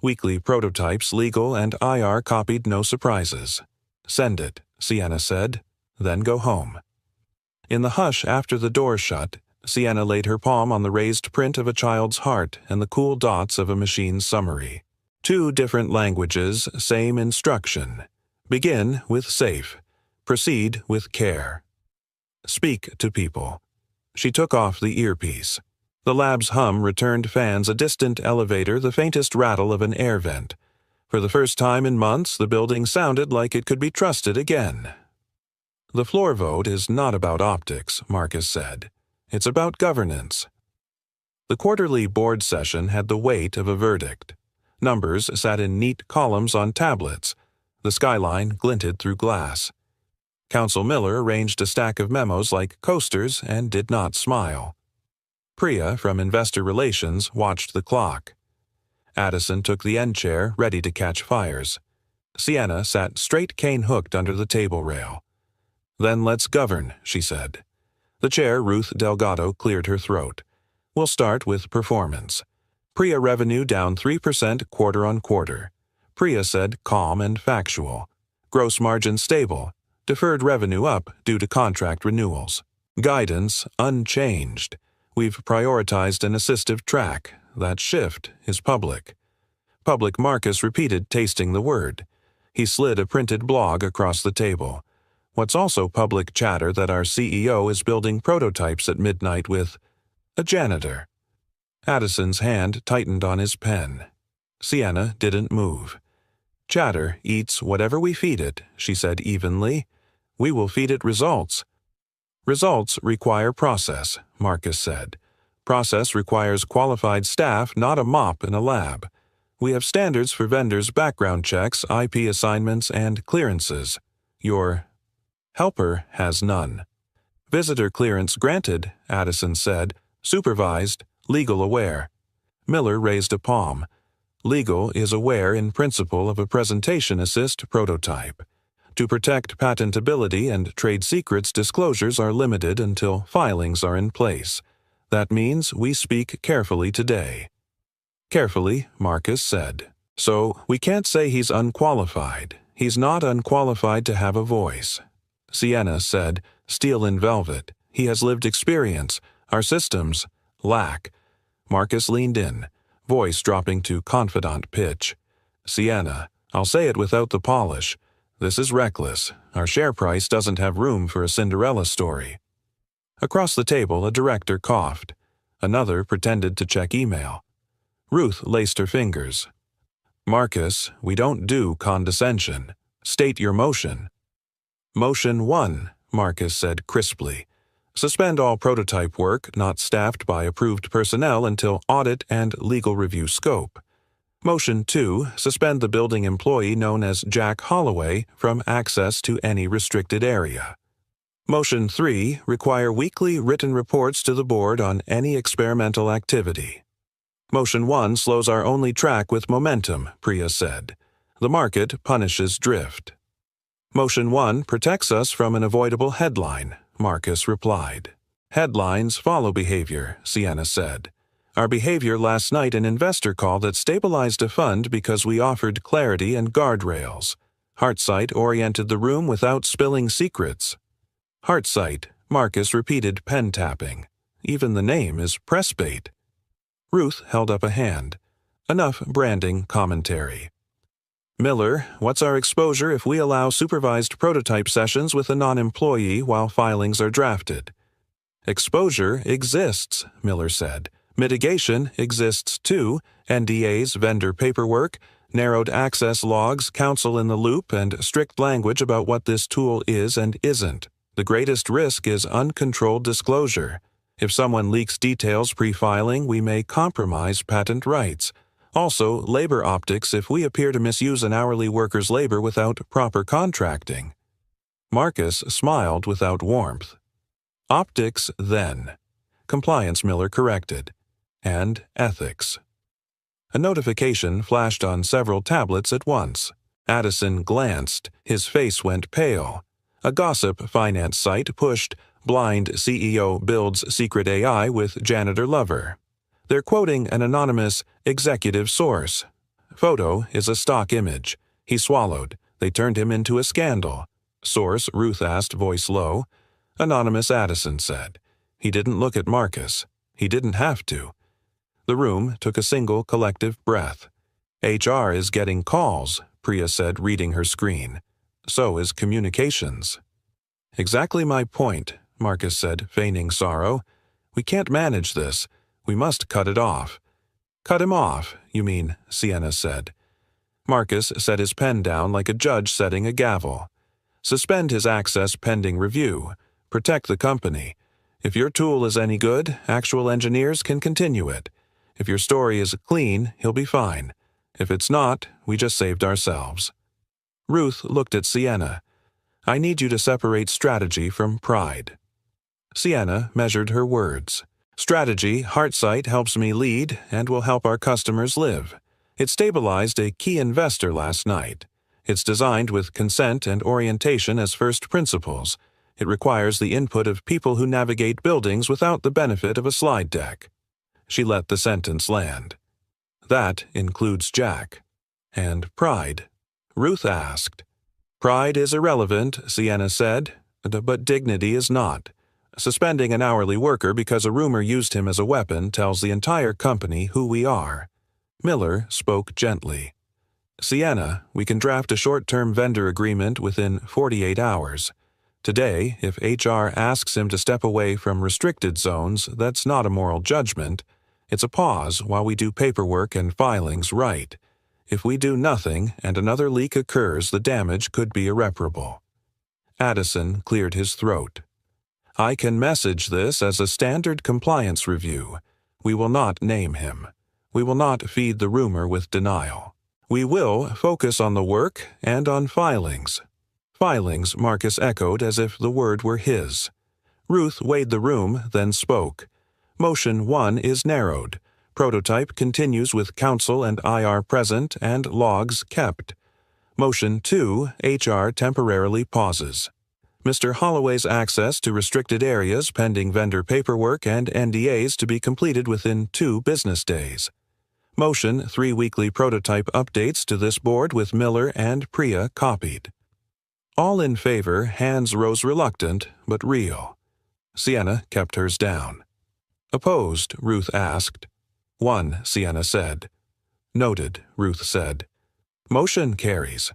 Weekly prototypes, legal and IR copied, no surprises. Send it, Sienna said, then go home. In the hush after the door shut, Sienna laid her palm on the raised print of a child's heart and the cool dots of a machine's summary. 2 different languages, same instruction. Begin with safe. Proceed with care. Speak to people. She took off the earpiece. The lab's hum returned fans, a distant elevator, the faintest rattle of an air vent. For the first time in months, the building sounded like it could be trusted again. The floor vote is not about optics, Marcus said. It's about governance. The quarterly board session had the weight of a verdict. Numbers sat in neat columns on tablets. The skyline glinted through glass. Council Miller arranged a stack of memos like coasters and did not smile. Priya, from Investor Relations, watched the clock. Addison took the end chair, ready to catch fires. Sienna sat straight cane-hooked under the table rail. Then let's govern, she said. The chair, Ruth Delgado, cleared her throat. We'll start with performance. Priya revenue down 3% quarter-on-quarter. Priya said calm and factual. Gross margin stable. Deferred revenue up due to contract renewals. Guidance unchanged. We've prioritized an assistive track. That shift is public. Public, Marcus repeated, tasting the word. He slid a printed blog across the table. What's also public chatter that our CEO is building prototypes at midnight with a janitor. Addison's hand tightened on his pen. Sienna didn't move. Chatter eats whatever we feed it, she said evenly. We will feed it results. Results require process, Marcus said. Process requires qualified staff, not a mop in a lab. We have standards for vendors' background checks, IP assignments, and clearances. Your helper has none. Visitor clearance granted, Addison said. Supervised, legal aware. Miller raised a palm. Legal is aware in principle of a presentation assist prototype. To protect patentability and trade secrets, disclosures are limited until filings are in place. That means we speak carefully today. Carefully, Marcus said. So, we can't say he's unqualified. He's not unqualified to have a voice. Sienna said, steel in velvet. He has lived experience. Our systems lack. Marcus leaned in, voice dropping to confidant pitch. Sienna, I'll say it without the polish. This is reckless. Our share price doesn't have room for a Cinderella story. Across the table, a director coughed. Another pretended to check email. Ruth laced her fingers. Marcus, we don't do condescension. State your motion. Motion 1, Marcus said crisply. Suspend all prototype work not staffed by approved personnel until audit and legal review scope. Motion 2, suspend the building employee known as Jack Holloway from access to any restricted area. Motion 3, require weekly written reports to the board on any experimental activity. Motion 1 slows our only track with momentum, Priya said. The market punishes drift. Motion 1 protects us from an avoidable headline, Marcus replied. Headlines follow behavior, Sienna said. Our behavior last night an investor call that stabilized a fund because we offered clarity and guardrails. Heartsight oriented the room without spilling secrets. Heartsight, Marcus repeated, pen tapping. Even the name is press bait. Ruth held up a hand. Enough branding commentary. Miller, what's our exposure if we allow supervised prototype sessions with a non-employee while filings are drafted? Exposure exists, Miller said. Mitigation exists too, NDAs, vendor paperwork, narrowed access logs, counsel in the loop, and strict language about what this tool is and isn't. The greatest risk is uncontrolled disclosure. If someone leaks details pre-filing, we may compromise patent rights. Also, labor optics if we appear to misuse an hourly worker's labor without proper contracting. Marcus smiled without warmth. Optics, then. Compliance, Miller corrected. And ethics. A notification flashed on several tablets at once. Addison glanced. His face went pale. A gossip finance site pushed, blind CEO builds secret AI with janitor lover. They're quoting an anonymous executive source. Photo is a stock image. He swallowed. They turned him into a scandal. Source, Ruth asked, voice low. Anonymous, Addison said. He didn't look at Marcus. He didn't have to. The room took a single collective breath. HR is getting calls, Priya said, reading her screen. So is communications. Exactly my point, Marcus said, feigning sorrow. We can't manage this. We must cut it off. Cut him off, you mean, Sienna said. Marcus set his pen down like a judge setting a gavel. Suspend his access pending review. Protect the company. If your tool is any good, actual engineers can continue it. If your story is clean, he'll be fine. If it's not, we just saved ourselves. Ruth looked at Sienna. I need you to separate strategy from pride. Sienna measured her words. Strategy, Heartsight helps me lead and will help our customers live. It stabilized a key investor last night. It's designed with consent and orientation as first principles. It requires the input of people who navigate buildings without the benefit of a slide deck. She let the sentence land. That includes Jack. And pride. Ruth asked. Pride is irrelevant, Sienna said, but dignity is not. Suspending an hourly worker because a rumor used him as a weapon tells the entire company who we are. Miller spoke gently. Sienna, we can draft a short-term vendor agreement within 48 hours. Today, if HR asks him to step away from restricted zones, that's not a moral judgment. It's a pause while we do paperwork and filings right. If we do nothing and another leak occurs, the damage could be irreparable. Addison cleared his throat. I can message this as a standard compliance review. We will not name him. We will not feed the rumor with denial. We will focus on the work and on filings. Filings, Marcus echoed as if the word were his. Ruth weighed the room, then spoke. Motion 1 is narrowed. Prototype continues with counsel and IR present and logs kept. Motion 2, HR temporarily pauses. Mr. Holloway's access to restricted areas pending vendor paperwork and NDAs to be completed within 2 business days. Motion 3 weekly prototype updates to this board with Miller and Priya copied. All in favor, hands rose reluctant but real. Sienna kept hers down. Opposed, Ruth asked. 1, Sienna said. Noted, Ruth said. Motion carries.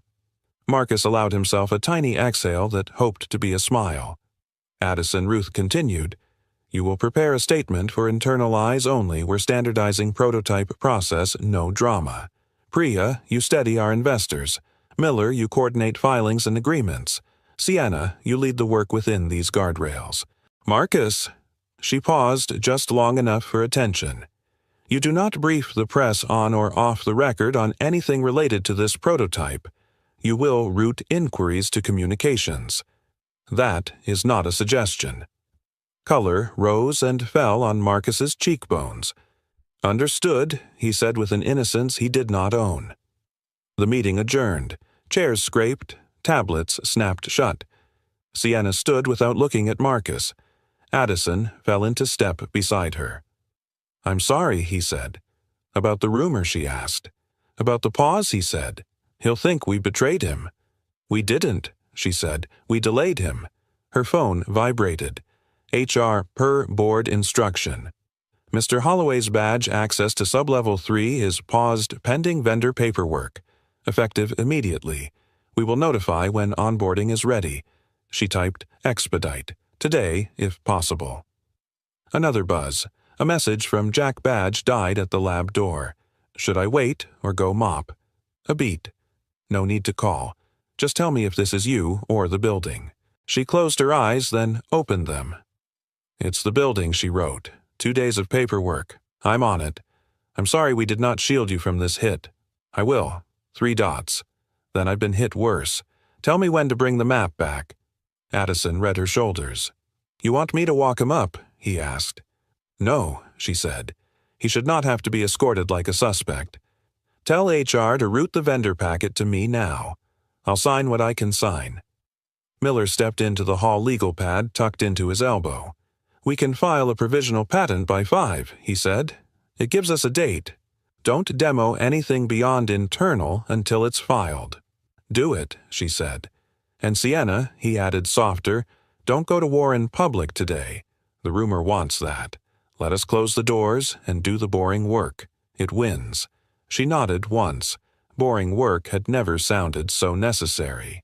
Marcus allowed himself a tiny exhale that hoped to be a smile. Addison Ruth continued, You will prepare a statement for internal eyes only. We're standardizing prototype process, no drama. Priya, you steady our investors. Miller, you coordinate filings and agreements. Sienna, you lead the work within these guardrails. Marcus, she paused just long enough for attention. You do not brief the press on or off the record on anything related to this prototype. You will route inquiries to communications. That is not a suggestion. Color rose and fell on Marcus's cheekbones. Understood, he said with an innocence he did not own. The meeting adjourned. Chairs scraped, tablets snapped shut. Sienna stood without looking at Marcus. Addison fell into step beside her. I'm sorry, he said. About the rumor, she asked. About the pause, he said. He'll think we betrayed him. We didn't, she said. We delayed him. Her phone vibrated. HR per board instruction. Mr. Holloway's badge access to sublevel 3 is paused pending vendor paperwork. Effective immediately. We will notify when onboarding is ready. She typed expedite. Today, if possible. Another buzz. A message from Jack Badge died at the lab door. Should I wait or go mop? A beat. No need to call. Just tell me if this is you or the building. She closed her eyes, then opened them. It's the building, she wrote. 2 days of paperwork. I'm on it. I'm sorry we did not shield you from this hit. I will. 3 dots. Then I've been hit worse. Tell me when to bring the map back. Addison read her shoulders. You want me to walk him up? He asked. No, she said. He should not have to be escorted like a suspect. Tell HR to route the vendor packet to me now. I'll sign what I can sign. Miller stepped into the hall legal pad tucked into his elbow. We can file a provisional patent by 5, he said. It gives us a date. Don't demo anything beyond internal until it's filed. Do it, she said. And Sienna, he added softer, don't go to war in public today. The rumor wants that. Let us close the doors and do the boring work. It wins. She nodded once. Boring work had never sounded so necessary.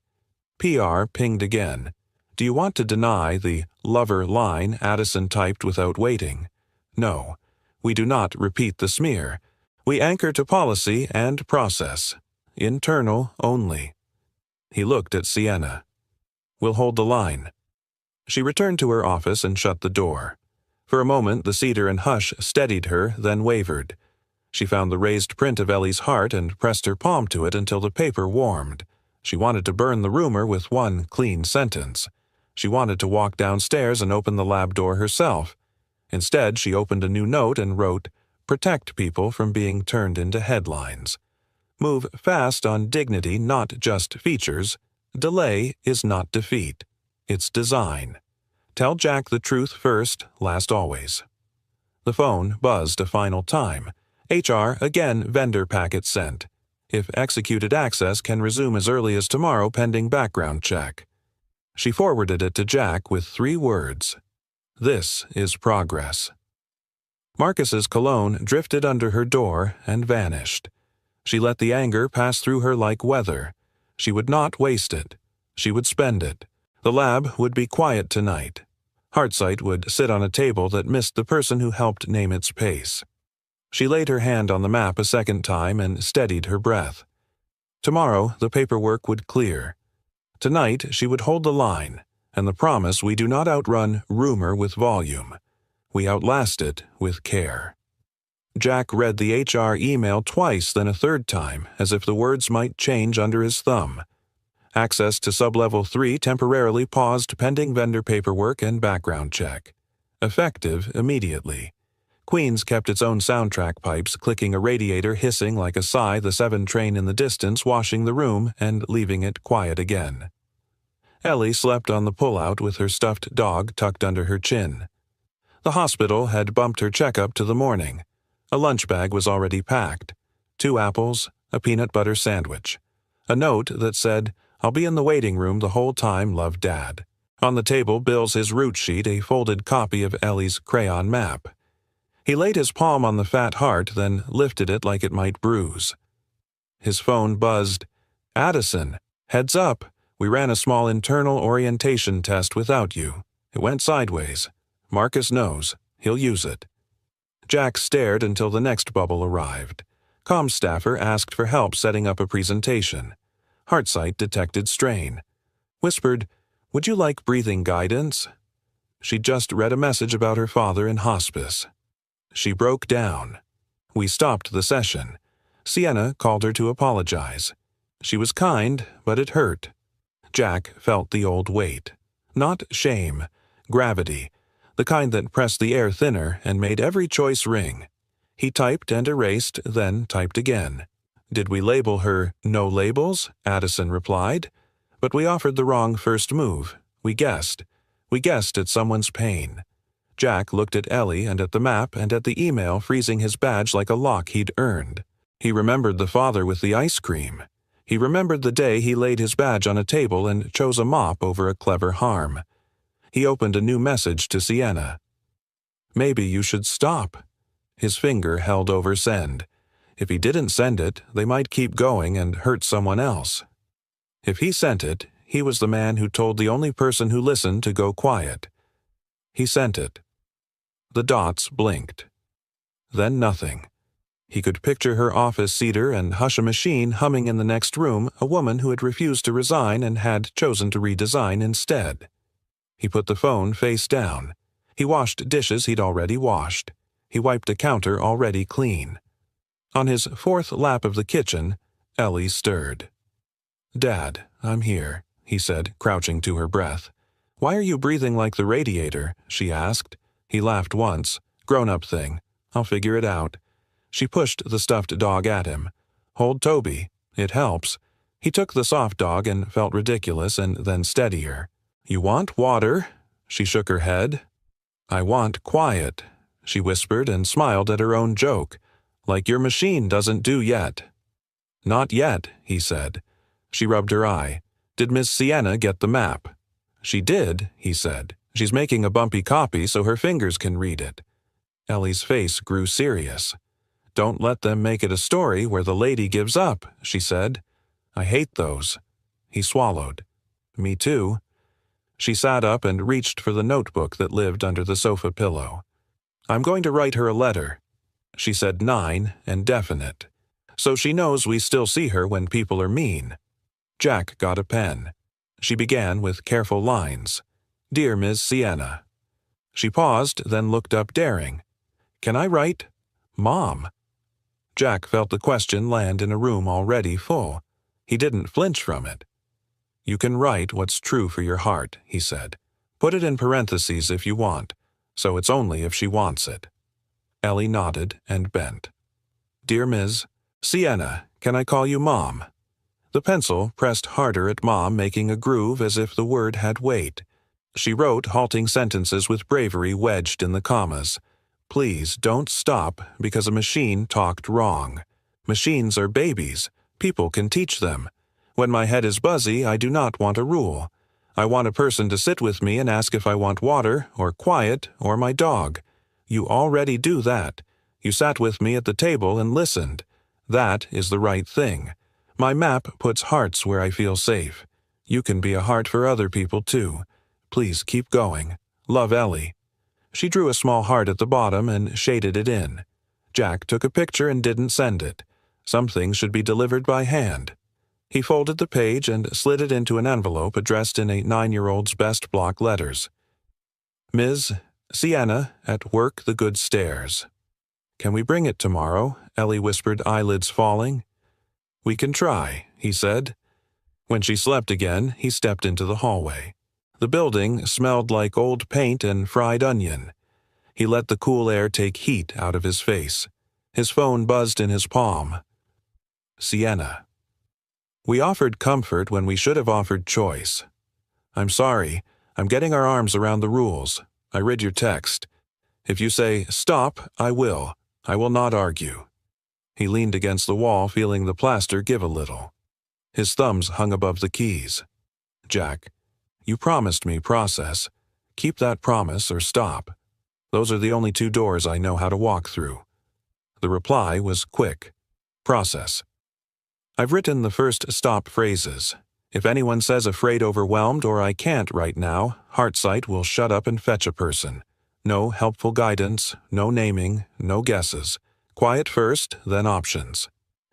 PR pinged again. Do you want to deny the lover line Addison typed without waiting? No. We do not repeat the smear. We anchor to policy and process. Internal only. He looked at Sienna. We'll hold the line. She returned to her office and shut the door. For a moment the cedar and hush steadied her, then wavered. She found the raised print of Ellie's heart and pressed her palm to it until the paper warmed. She wanted to burn the rumor with one clean sentence. She wanted to walk downstairs and open the lab door herself. Instead, she opened a new note and wrote, Protect people from being turned into headlines. Move fast on dignity, not just features. Delay is not defeat. It's design. Tell Jack the truth first, last always. The phone buzzed a final time. HR, again, vendor packet sent. If executed access can resume as early as tomorrow pending background check. She forwarded it to Jack with 3 words. This is progress. Marcus's cologne drifted under her door and vanished. She let the anger pass through her like weather. She would not waste it. She would spend it. The lab would be quiet tonight. Heartsight would sit on a table that missed the person who helped name its pace. She laid her hand on the map a second time and steadied her breath. Tomorrow, the paperwork would clear. Tonight, she would hold the line, and the promise we do not outrun rumor with volume. We outlast it with care. Jack read the HR email twice, then a third time, as if the words might change under his thumb. Access to Sublevel 3 temporarily paused pending vendor paperwork and background check. Effective immediately. Queens kept its own soundtrack pipes, clicking a radiator hissing like a sigh, the 7 train in the distance washing the room and leaving it quiet again. Ellie slept on the pullout with her stuffed dog tucked under her chin. The hospital had bumped her checkup to the morning. A lunch bag was already packed. 2 apples, a peanut butter sandwich. A note that said, "I'll be in the waiting room the whole time, love, Dad." On the table, Bill's his route sheet, a folded copy of Ellie's crayon map. He laid his palm on the fat heart, then lifted it like it might bruise. His phone buzzed. "Addison, heads up. We ran a small internal orientation test without you. It went sideways. Marcus knows. He'll use it." Jack stared until the next bubble arrived. Comm staffer asked for help setting up a presentation. Heartsight detected strain. Whispered, "Would you like breathing guidance?" She'd just read a message about her father in hospice. She broke down. We stopped the session. Sienna called her to apologize. She was kind, but it hurt. Jack felt the old weight. Not shame, gravity, the kind that pressed the air thinner and made every choice ring. He typed and erased, then typed again. "Did we label her no labels?" Addison replied. "But we offered the wrong first move. We guessed. We guessed at someone's pain." Jack looked at Ellie and at the map and at the email, freezing his badge like a lock he'd earned. He remembered the father with the ice cream. He remembered the day he laid his badge on a table and chose a mop over a clever harm. He opened a new message to Sienna. "Maybe you should stop." His finger held over send. If he didn't send it, they might keep going and hurt someone else. If he sent it, he was the man who told the only person who listened to go quiet. He sent it. The dots blinked. Then nothing. He could picture her office cedar and hush a machine humming in the next room, a woman who had refused to resign and had chosen to redesign instead. He put the phone face down. He washed dishes he'd already washed. He wiped a counter already clean. On his 4th lap of the kitchen, Ellie stirred. "Dad, I'm here," he said, crouching to her breath. "Why are you breathing like the radiator?" she asked. He laughed once. "Grown-up thing. I'll figure it out." She pushed the stuffed dog at him. "Hold Toby. It helps." He took the soft dog and felt ridiculous and then steadier. "You want water?" She shook her head. "I want quiet," she whispered and smiled at her own joke. "Like your machine doesn't do yet." "Not yet," he said. She rubbed her eye. "Did Miss Sienna get the map?" "She did," he said. "She's making a bumpy copy so her fingers can read it." Ellie's face grew serious. "Don't let them make it a story where the lady gives up," she said. "I hate those." He swallowed. "Me too." She sat up and reached for the notebook that lived under the sofa pillow. "I'm going to write her a letter." She said 9 and definite. "So she knows we still see her when people are mean." Jack got a pen. She began with careful lines. "Dear Miss Sienna." She paused, then looked up daring. "Can I write Mom?" Jack felt the question land in a room already full. He didn't flinch from it. "You can write what's true for your heart," he said. "Put it in parentheses if you want, so it's only if she wants it." Ellie nodded and bent. "Dear Ms. Sienna, can I call you Mom?" The pencil pressed harder at Mom, making a groove as if the word had weight. She wrote halting sentences with bravery wedged in the commas. "Please don't stop because a machine talked wrong. Machines are babies. People can teach them. When my head is buzzy, I do not want a rule. I want a person to sit with me and ask if I want water, or quiet, or my dog. You already do that. You sat with me at the table and listened. That is the right thing. My map puts hearts where I feel safe. You can be a heart for other people too. Please keep going. Love, Ellie." She drew a small heart at the bottom and shaded it in. Jack took a picture and didn't send it. Some things should be delivered by hand. He folded the page and slid it into an envelope addressed in a 9-year-old's best block letters. "Ms. Sienna, at work the good stairs." Can we bring it tomorrow? Ellie whispered, eyelids falling. We can try, he said. When she slept again, he stepped into the hallway. The building smelled like old paint and fried onion. He let the cool air take heat out of his face. His phone buzzed in his palm. Sienna. We offered comfort when we should have offered choice. I'm sorry. I'm getting our arms around the rules. I read your text. If you say, stop, I will. I will not argue. He leaned against the wall, feeling the plaster give a little. His thumbs hung above the keys. Jack, you promised me process. Keep that promise or stop. Those are the only two doors I know how to walk through. The reply was quick. Process. I've written the first stop phrases. If anyone says afraid, overwhelmed, or I can't right now, Heartsight will shut up and fetch a person. No helpful guidance, no naming, no guesses. Quiet first, then options.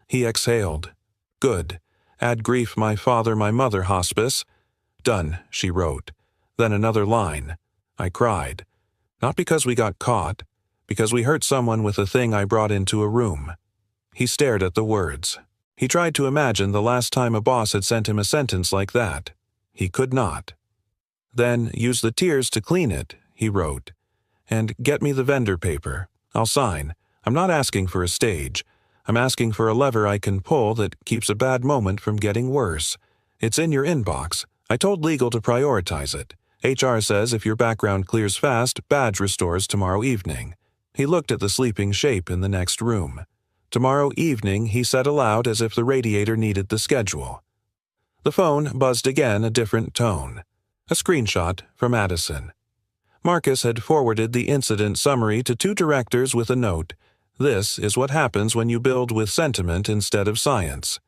He exhaled. Good. Add grief, my father, my mother, hospice. Done, she wrote. Then another line. I cried. Not because we got caught, because we hurt someone with a thing I brought into a room. He stared at the words. He tried to imagine the last time a boss had sent him a sentence like that. He could not. Then use the tears to clean it, he wrote. And get me the vendor paper. I'll sign. I'm not asking for a stage. I'm asking for a lever I can pull that keeps a bad moment from getting worse. It's in your inbox. I told legal to prioritize it. HR says if your background clears fast, badge restores tomorrow evening. He looked at the sleeping shape in the next room. Tomorrow evening, he said aloud as if the radiator needed the schedule. The phone buzzed again, a different tone. A screenshot from Addison. Marcus had forwarded the incident summary to two directors with a note. This is what happens when you build with sentiment instead of science.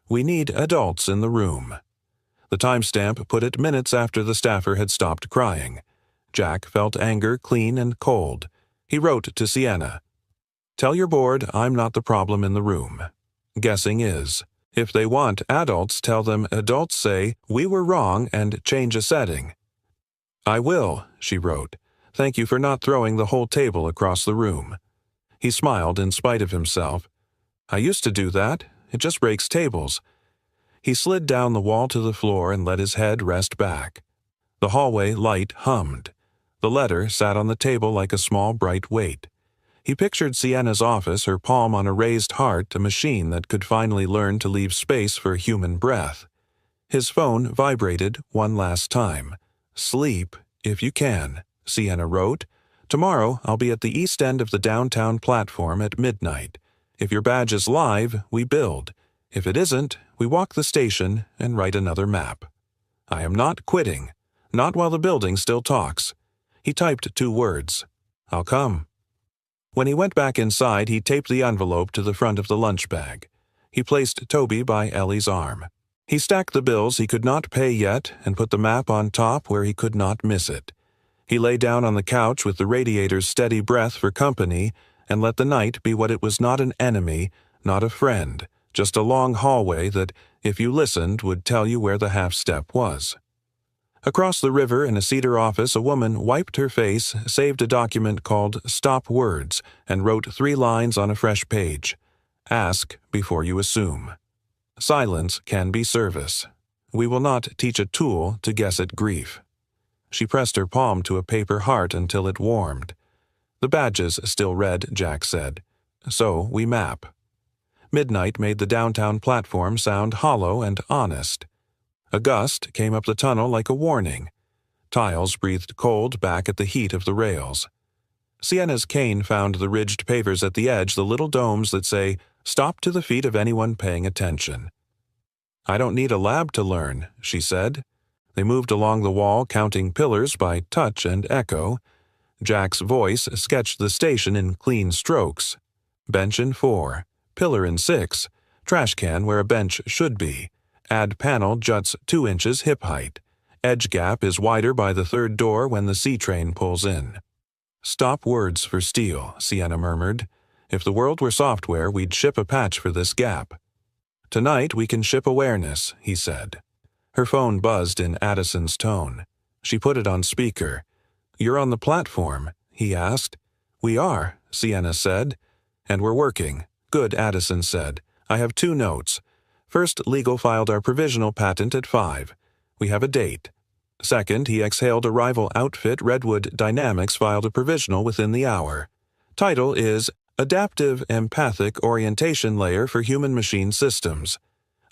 We need adults in the room. The timestamp put it minutes after the staffer had stopped crying. Jack felt anger clean and cold. He wrote to Sienna. Tell your board I'm not the problem in the room. Guessing is. If they want adults, tell them adults say, we were wrong, and change a setting. I will, she wrote. Thank you for not throwing the whole table across the room. He smiled in spite of himself. I used to do that. It just breaks tables. He slid down the wall to the floor and let his head rest back. The hallway light hummed. The letter sat on the table like a small bright weight. He pictured Sienna's office, her palm on a raised heart, a machine that could finally learn to leave space for human breath. His phone vibrated one last time. Sleep, if you can, Sienna wrote. Tomorrow I'll be at the east end of the downtown platform at midnight. If your badge is live, we build. If it isn't, we walk the station and write another map. I am not quitting. Not while the building still talks. He typed 2 words. I'll come. When he went back inside, he taped the envelope to the front of the lunch bag. He placed Toby by Ellie's arm. He stacked the bills he could not pay yet and put the map on top where he could not miss it. He lay down on the couch with the radiator's steady breath for company and let the night be what it was, not an enemy, not a friend, just a long hallway that, if you listened, would tell you where the half-step was. Across the river in a cedar office, a woman wiped her face, saved a document called Stop Words, and wrote 3 lines on a fresh page. Ask before you assume. Silence can be service. We will not teach a tool to guess at grief. She pressed her palm to a paper heart until it warmed. The badges still red, Jack said. So we map. Midnight made the downtown platform sound hollow and honest. A gust came up the tunnel like a warning. Tiles breathed cold back at the heat of the rails. Sienna's cane found the ridged pavers at the edge, the little domes that say, "Stop to the feet of anyone paying attention." I don't need a lab to learn, she said. They moved along the wall, counting pillars by touch and echo. Jack's voice sketched the station in clean strokes. Bench in 4, pillar in 6, trash can where a bench should be. Add panel juts 2 inches hip height. Edge gap is wider by the 3rd door when the C-train pulls in. Stop words for steel, Sienna murmured. If the world were software, we'd ship a patch for this gap. Tonight we can ship awareness, he said. Her phone buzzed in Addison's tone. She put it on speaker. You're on the platform, he asked. We are, Sienna said. And we're working. Good, Addison said. I have 2 notes. First, legal filed our provisional patent at 5. We have a date. Second, he exhaled a rival outfit, Redwood Dynamics, filed a provisional within the hour. Title is Adaptive Empathic Orientation Layer for Human-Machine Systems.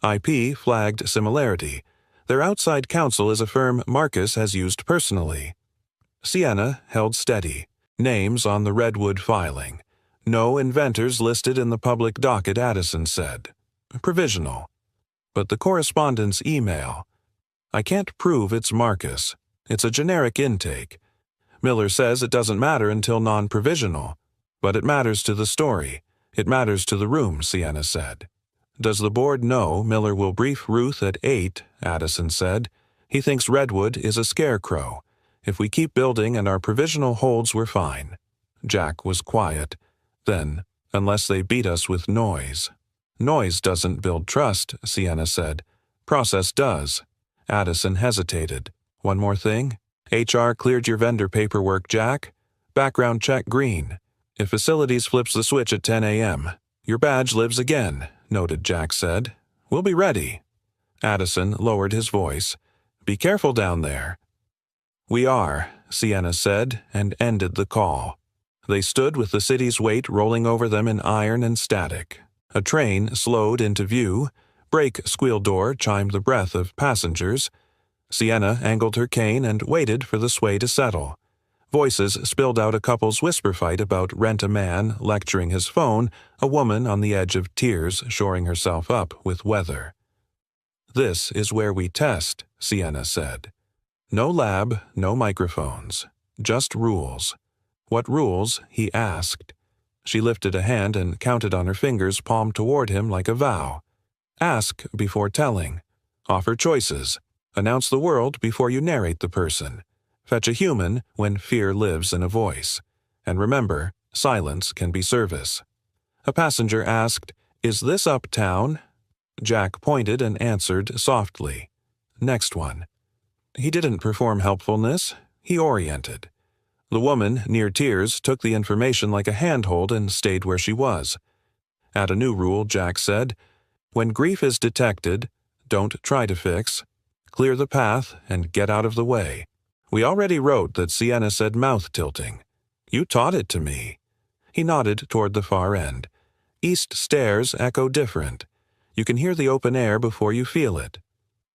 IP flagged similarity. Their outside counsel is a firm Marcus has used personally. Sienna held steady. Names on the Redwood filing. No inventors listed in the public docket, Addison said. Provisional. But the correspondence email. I can't prove it's Marcus. It's a generic intake. Miller says it doesn't matter until non-provisional. But it matters to the story. It matters to the room, Sienna said. Does the board know Miller will brief Ruth at 8, Addison said. He thinks Redwood is a scarecrow. If we keep building and our provisional holds, we're fine. Jack was quiet. Then, unless they beat us with noise. Noise doesn't build trust, Sienna said. Process does. Addison hesitated. One more thing? HR cleared your vendor paperwork, Jack. Background check green. If facilities flips the switch at 10 a.m., your badge lives again, noted Jack said. We'll be ready. Addison lowered his voice. Be careful down there. We are, Sienna said, and ended the call. They stood with the city's weight rolling over them in iron and static. A train slowed into view. Brake squeal door chimed the breath of passengers. Sienna angled her cane and waited for the sway to settle. Voices spilled out a couple's whisper fight about rent-a-man lecturing his phone, a woman on the edge of tears shoring herself up with weather. This is where we test, Sienna said. No lab, no microphones. Just rules. What rules? He asked. She lifted a hand and counted on her fingers, palm toward him like a vow. Ask before telling. Offer choices. Announce the world before you narrate the person. Fetch a human when fear lives in a voice. And remember, silence can be service. A passenger asked, Is this uptown? Jack pointed and answered softly. Next one. He didn't perform helpfulness. He oriented. The woman, near tears, took the information like a handhold and stayed where she was. Add a new rule, Jack said. When grief is detected, don't try to fix. Clear the path and get out of the way. We already wrote that Sienna said mouth tilting. You taught it to me. He nodded toward the far end. East stairs echo different. You can hear the open air before you feel it.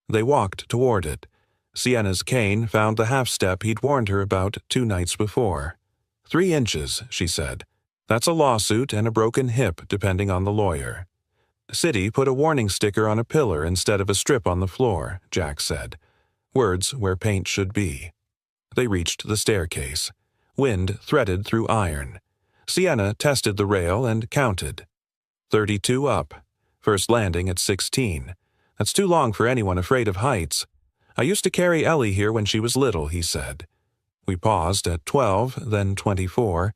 They walked toward it. Sienna's cane found the half-step he'd warned her about 2 nights before. 3 inches, she said. That's a lawsuit and a broken hip, depending on the lawyer. City put a warning sticker on a pillar instead of a strip on the floor, Jack said. Words where paint should be. They reached the staircase. Wind threaded through iron. Sienna tested the rail and counted. 32 up. First landing at 16. That's too long for anyone afraid of heights. I used to carry Ellie here when she was little, he said. We paused at 12, then 24.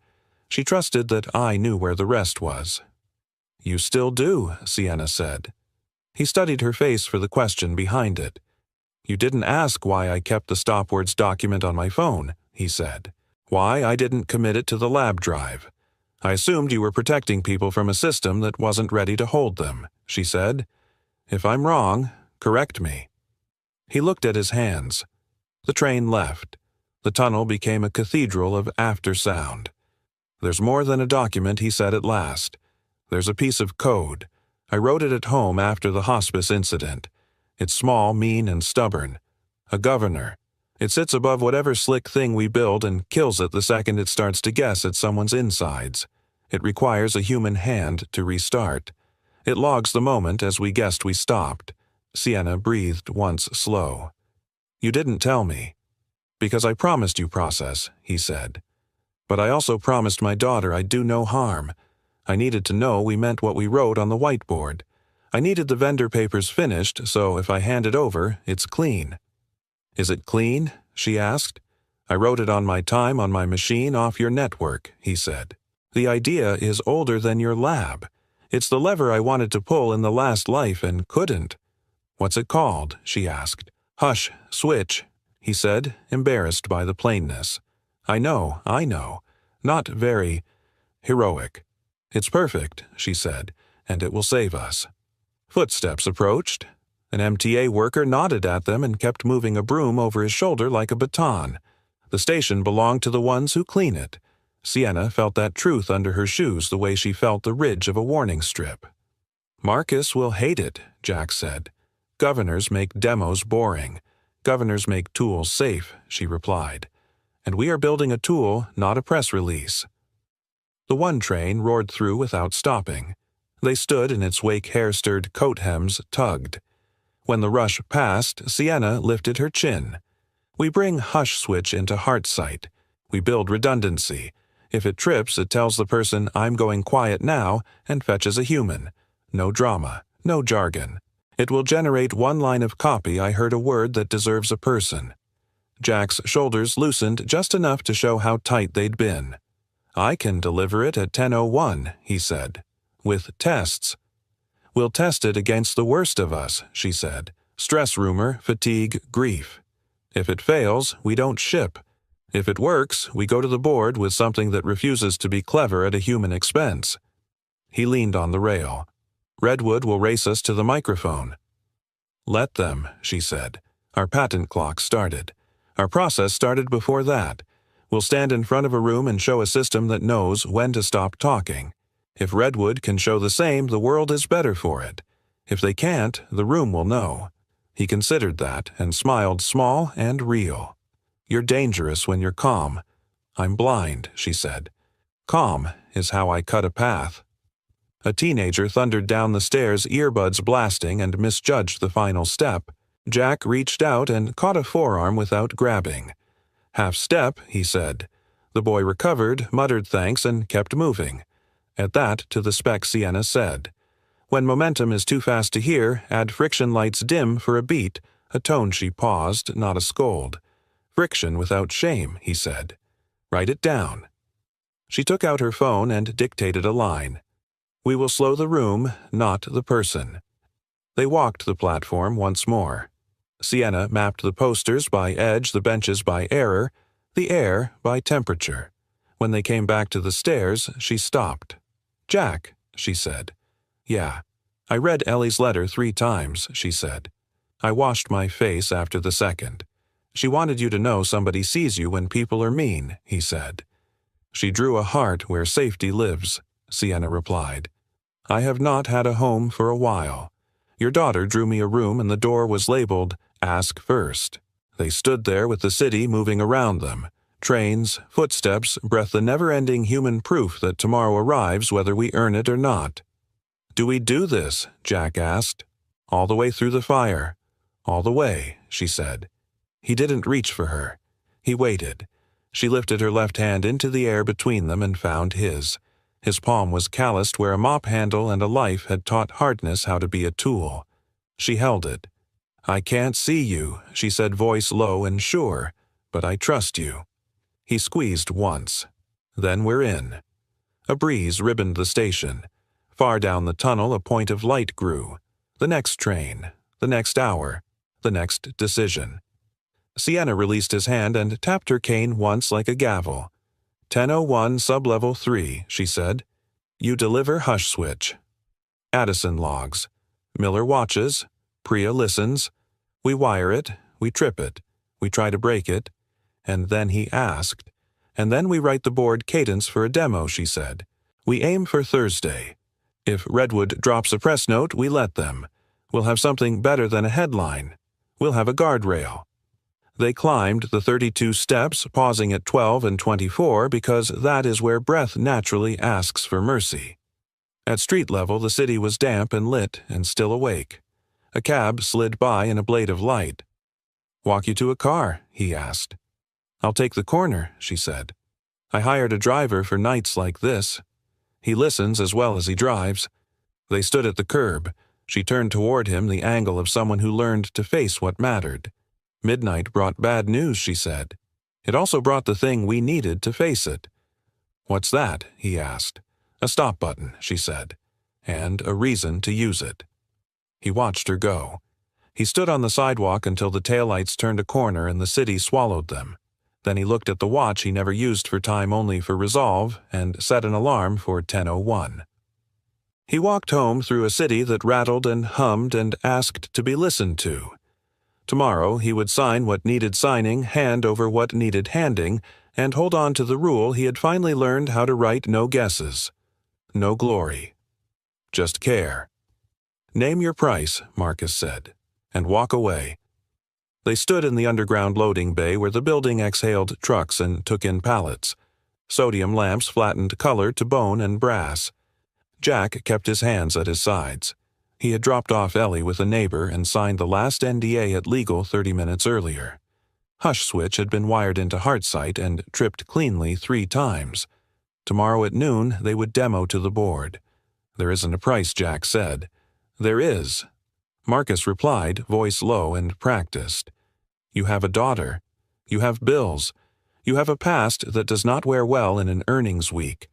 She trusted that I knew where the rest was. You still do, Sienna said. He studied her face for the question behind it. You didn't ask why I kept the stopwords document on my phone, he said. Why I didn't commit it to the lab drive. I assumed you were protecting people from a system that wasn't ready to hold them, she said. If I'm wrong, correct me. He looked at his hands. The train left. The tunnel became a cathedral of after-sound. There's more than a document, he said at last. There's a piece of code. I wrote it at home after the hospice incident. It's small, mean, and stubborn. A governor. It sits above whatever slick thing we build and kills it the second it starts to guess at someone's insides. It requires a human hand to restart. It logs the moment as we guessed we stopped. Sienna breathed once slow. You didn't tell me. Because I promised you process, he said. But I also promised my daughter I'd do no harm. I needed to know we meant what we wrote on the whiteboard. I needed the vendor papers finished, so if I hand it over, it's clean. Is it clean? She asked. I wrote it on my time on my machine off your network, he said. The idea is older than your lab. It's the lever I wanted to pull in the last life and couldn't. What's it called? She asked. Hush, switch, he said, embarrassed by the plainness. I know. Not very heroic. "It's perfect," she said, "and it will save us." Footsteps approached. An MTA worker nodded at them and kept moving a broom over his shoulder like a baton. The station belonged to the ones who clean it. Sienna felt that truth under her shoes the way she felt the ridge of a warning strip. "Marcus will hate it," Jack said. "Governors make demos boring. Governors make tools safe," she replied. "And we are building a tool, not a press release." The one train roared through without stopping. They stood in its wake, hair-stirred coat hems tugged. When the rush passed, Sienna lifted her chin. "We bring hush switch into heart sight. We build redundancy. If it trips, it tells the person, 'I'm going quiet now,' and fetches a human. No drama, no jargon. It will generate one line of copy. I heard a word that deserves a person." Jack's shoulders loosened just enough to show how tight they'd been. "I can deliver it at 10:01, he said. "With tests." "We'll test it against the worst of us," she said. "Stress rumor, fatigue, grief. If it fails, we don't ship. If it works, we go to the board with something that refuses to be clever at a human expense." He leaned on the rail. "Redwood will race us to the microphone." "Let them," she said. "Our patent clock started. Our process started before that. We'll stand in front of a room and show a system that knows when to stop talking. If Redwood can show the same, the world is better for it. If they can't, the room will know." He considered that and smiled, small and real. "You're dangerous when you're calm." "I'm blind," she said. "Calm is how I cut a path." A teenager thundered down the stairs, earbuds blasting, and misjudged the final step. Jack reached out and caught a forearm without grabbing. "Half step," he said. The boy recovered, muttered thanks, and kept moving. At that, to the speck, Sienna said, "When momentum is too fast to hear, add friction lights dim for a beat," a tone she paused, not a scold. "Friction without shame," he said. "Write it down." She took out her phone and dictated a line. "We will slow the room, not the person." They walked the platform once more. Sienna mapped the posters by edge, the benches by error, the air by temperature. When they came back to the stairs, she stopped. "Jack," she said. "Yeah. I read Ellie's letter 3 times, she said. I washed my face after the second. She wanted you to know somebody sees you when people are mean, he said. She drew a heart where safety lives, Sienna replied. I have not had a home for a while. Your daughter drew me a room and the door was labeled, Ask First. They stood there with the city moving around them. Trains, footsteps, breath the never-ending human proof that tomorrow arrives whether we earn it or not. Do we do this? Jack asked. All the way through the fire. All the way, she said. He didn't reach for her. He waited. She lifted her left hand into the air between them and found his. His palm was calloused where a mop handle and a life had taught hardness how to be a tool. She held it. I can't see you, she said, voice low and sure, but I trust you. He squeezed once. Then we're in. A breeze ribboned the station. Far down the tunnel a point of light grew. The next train, the next hour, the next decision. Sienna released his hand and tapped her cane once like a gavel. 10:01 Sublevel 3, she said. You deliver hush switch. Addison logs. Miller watches. Priya listens. We wire it. We trip it. We try to break it. And then he asked. And then we write the board cadence for a demo, she said. We aim for Thursday. If Redwood drops a press note, we let them. We'll have something better than a headline. We'll have a guardrail. They climbed the 32 steps, pausing at 12 and 24 because that is where breath naturally asks for mercy. At street level, the city was damp and lit and still awake. A cab slid by in a blade of light. Walk you to a car, he asked. I'll take the corner, she said. I hired a driver for nights like this. He listens as well as he drives. They stood at the curb. She turned toward him the angle of someone who learned to face what mattered. Midnight brought bad news, she said. It also brought the thing we needed to face it. What's that? He asked. A stop button, she said, and a reason to use it. He watched her go. He stood on the sidewalk until the taillights turned a corner and the city swallowed them. Then he looked at the watch he never used for time, only for resolve, and set an alarm for 10:01. He walked home through a city that rattled and hummed and asked to be listened to. Tomorrow he would sign what needed signing, hand over what needed handing, and hold on to the rule he had finally learned how to write: no guesses. No glory. Just care. "Name your price," Marcus said, "and walk away." They stood in the underground loading bay where the building exhaled trucks and took in pallets. Sodium lamps flattened color to bone and brass. Jack kept his hands at his sides. He had dropped off Ellie with a neighbor and signed the last NDA at legal 30 minutes earlier. Hush switch had been wired into HeartSight and tripped cleanly 3 times. Tomorrow at noon they would demo to the board. "There isn't a price," Jack said. "There is." Marcus replied, voice low and practiced. "You have a daughter. You have bills. You have a past that does not wear well in an earnings week.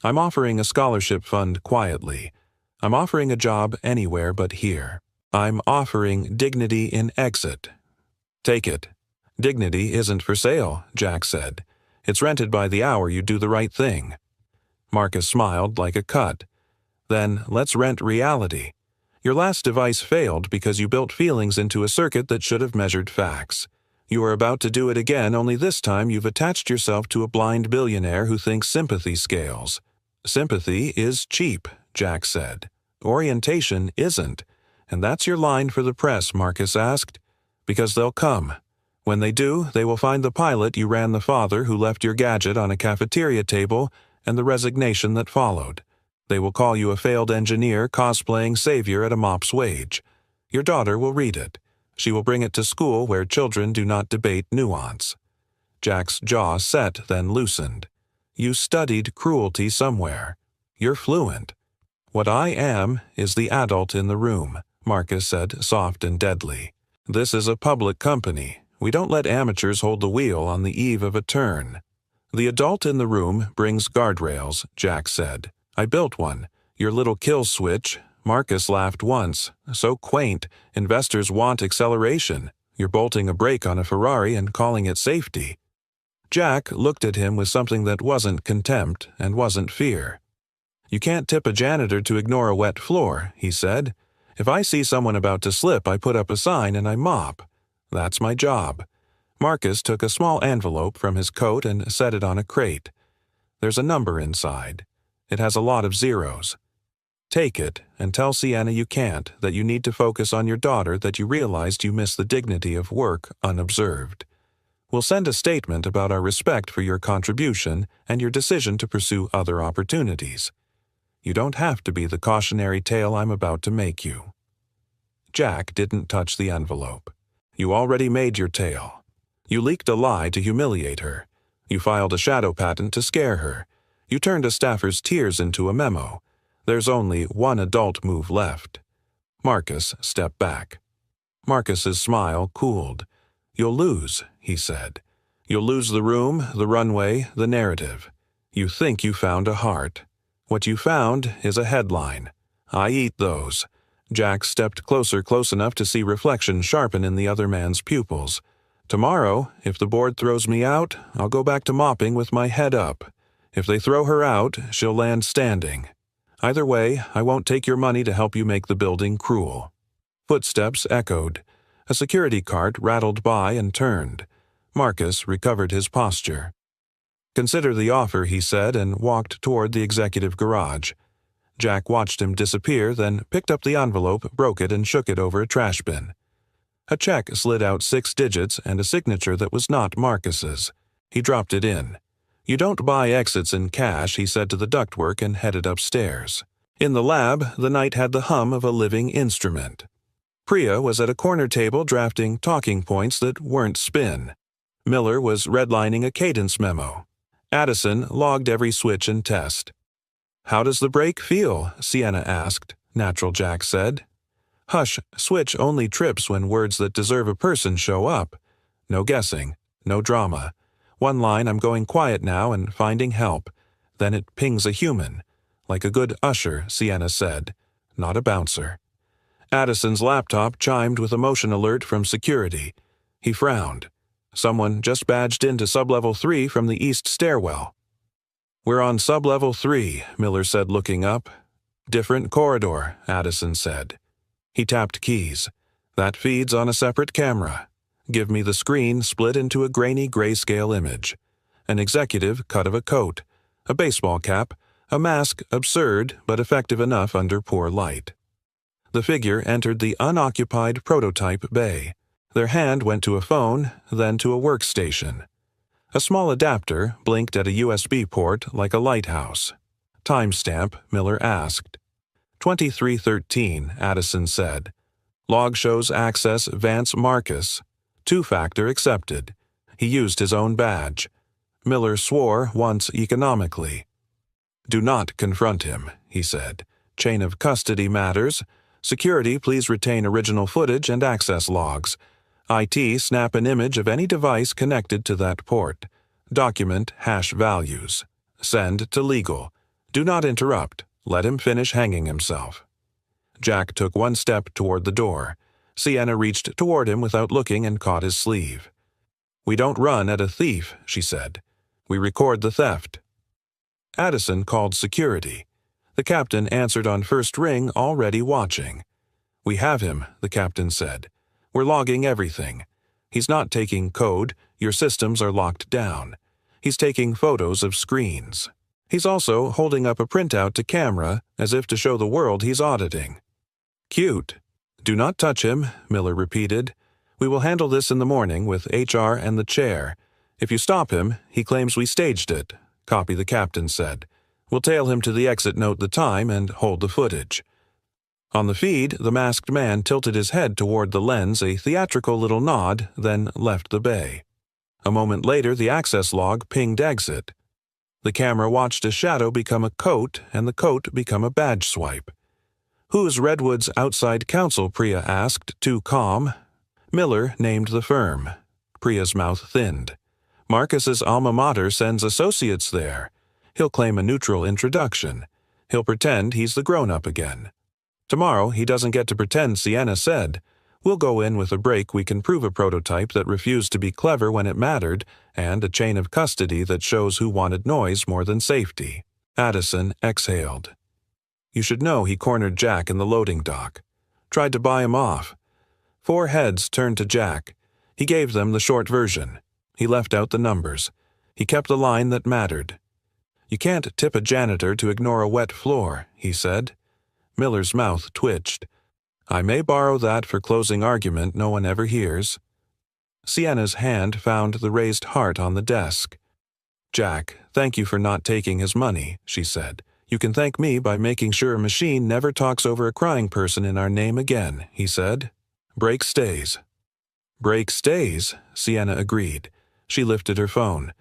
I'm offering a scholarship fund quietly. I'm offering a job anywhere but here. I'm offering dignity in exit. Take it." "Dignity isn't for sale," Jack said. "It's rented by the hour you do the right thing." Marcus smiled like a cut. "Then let's rent reality. Your last device failed because you built feelings into a circuit that should have measured facts. You are about to do it again, only this time you've attached yourself to a blind billionaire who thinks sympathy scales." "Sympathy is cheap," Jack said. "Orientation isn't. And that's your line for the press," Marcus asked. "Because they'll come. When they do, they will find the pilot you ran, the father who left your gadget on a cafeteria table, and the resignation that followed. They will call you a failed engineer cosplaying savior at a mop's wage. Your daughter will read it. She will bring it to school where children do not debate nuance." Jack's jaw set, then loosened. "You studied cruelty somewhere. You're fluent." "What I am is the adult in the room," Marcus said, soft and deadly. "This is a public company. We don't let amateurs hold the wheel on the eve of a turn." "The adult in the room brings guardrails," Jack said. "I built one. Your little kill switch." Marcus laughed once. "So quaint. Investors want acceleration. You're bolting a brake on a Ferrari and calling it safety." Jack looked at him with something that wasn't contempt and wasn't fear. "You can't tip a janitor to ignore a wet floor," he said. "If I see someone about to slip, I put up a sign and I mop. That's my job." Marcus took a small envelope from his coat and set it on a crate. "There's a number inside. It has a lot of zeros. Take it and tell Sienna you can't, that you need to focus on your daughter, that you realized you missed the dignity of work unobserved. We'll send a statement about our respect for your contribution and your decision to pursue other opportunities. You don't have to be the cautionary tale I'm about to make you." Jack didn't touch the envelope. "You already made your tale. You leaked a lie to humiliate her. You filed a shadow patent to scare her. You turned a staffer's tears into a memo. There's only one adult move left." Marcus stepped back. Marcus's smile cooled. "You'll lose," he said. "You'll lose the room, the runway, the narrative. You think you found a heart. What you found is a headline. I eat those." Jack stepped closer, close enough to see reflection sharpen in the other man's pupils. "Tomorrow, if the board throws me out, I'll go back to mopping with my head up. If they throw her out, she'll land standing. Either way, I won't take your money to help you make the building cruel." Footsteps echoed. A security cart rattled by and turned. Marcus recovered his posture. "Consider the offer," he said, and walked toward the executive garage. Jack watched him disappear, then picked up the envelope, broke it, and shook it over a trash bin. A check slid out 6 digits and a signature that was not Marcus's. He dropped it in. "You don't buy exits in cash," he said to the ductwork and headed upstairs. In the lab, the night had the hum of a living instrument. Priya was at a corner table drafting talking points that weren't spin. Miller was redlining a cadence memo. Addison logged every switch and test. "How does the brake feel?" Sienna asked. "Natural," Jack said. "Hush, switch only trips when words that deserve a person show up. No guessing, no drama. One line, 'I'm going quiet now and finding help.' Then it pings a human. Like a good usher," Sienna said. "Not a bouncer." Addison's laptop chimed with a motion alert from security. He frowned. Someone just badged into sublevel 3 from the east stairwell. "We're on sublevel 3, Miller said, looking up. Different corridor, Addison said. He tapped keys. That feeds on a separate camera. Give me the screen split into a grainy grayscale image. An executive cut of a coat, a baseball cap, a mask absurd but effective enough under poor light. The figure entered the unoccupied prototype bay. Their hand went to a phone, then to a workstation. A small adapter blinked at a USB port like a lighthouse. Timestamp, Miller asked. 2313, Addison said. Log shows access Vance Marcus. Two-factor accepted. He used his own badge. Miller swore once economically. Do not confront him, he said. Chain of custody matters. Security, please retain original footage and access logs. IT, snap an image of any device connected to that port. Document hash values. Send to legal. Do not interrupt. Let him finish hanging himself. Jack took one step toward the door. Sienna reached toward him without looking and caught his sleeve. We don't run at a thief, she said. We record the theft. Addison called security. The captain answered on first ring, already watching. We have him, the captain said. We're logging everything. He's not taking code. Your systems are locked down. He's taking photos of screens. He's also holding up a printout to camera as if to show the world he's auditing. Cute. Do not touch him, Miller repeated. We will handle this in the morning with HR and the chair. If you stop him, he claims we staged it. Copy, the captain said. We'll tail him to the exit, note the time, and hold the footage. On the feed, the masked man tilted his head toward the lens, a theatrical little nod, then left the bay. A moment later, the access log pinged exit. The camera watched a shadow become a coat, and the coat become a badge swipe. Who's Redwood's outside counsel? Priya asked, too calm. Miller named the firm. Priya's mouth thinned. Marcus's alma mater sends associates there. He'll claim a neutral introduction. He'll pretend he's the grown-up again. Tomorrow he doesn't get to pretend, Sienna said. We'll go in with a break we can prove a prototype that refused to be clever when it mattered, and a chain of custody that shows who wanted noise more than safety. Addison exhaled. You should know he cornered Jack in the loading dock. Tried to buy him off. 4 heads turned to Jack. He gave them the short version. He left out the numbers. He kept the line that mattered. You can't tip a janitor to ignore a wet floor, he said. Miller's mouth twitched. I may borrow that for closing argument no one ever hears. Sienna's hand found the raised heart on the desk. Jack, thank you for not taking his money, she said. You can thank me by making sure a machine never talks over a crying person in our name again, he said. Break stays. Break stays, Sienna agreed. She lifted her phone.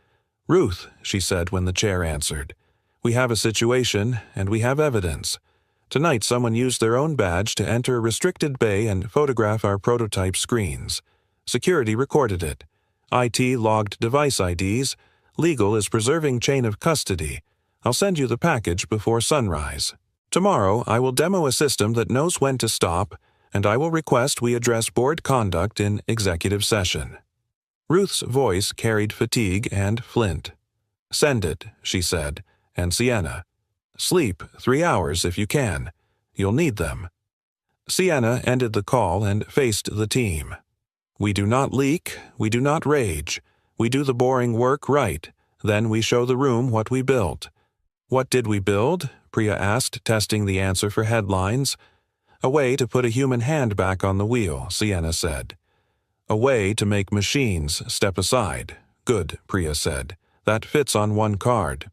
Ruth, she said when the chair answered. We have a situation, and we have evidence. Tonight someone used their own badge to enter a restricted bay and photograph our prototype screens. Security recorded it. IT logged device IDs. Legal is preserving chain of custody. I'll send you the package before sunrise. Tomorrow I will demo a system that knows when to stop, and I will request we address board conduct in executive session. Ruth's voice carried fatigue and flint. Send it, she said, and Sienna. Sleep 3 hours if you can. You'll need them. Sienna ended the call and faced the team. We do not leak, we do not rage. We do the boring work right. Then we show the room what we built. What did we build? Priya asked, testing the answer for headlines. A way to put a human hand back on the wheel, Sienna said. A way to make machines step aside. Good, Priya said. That fits on one card.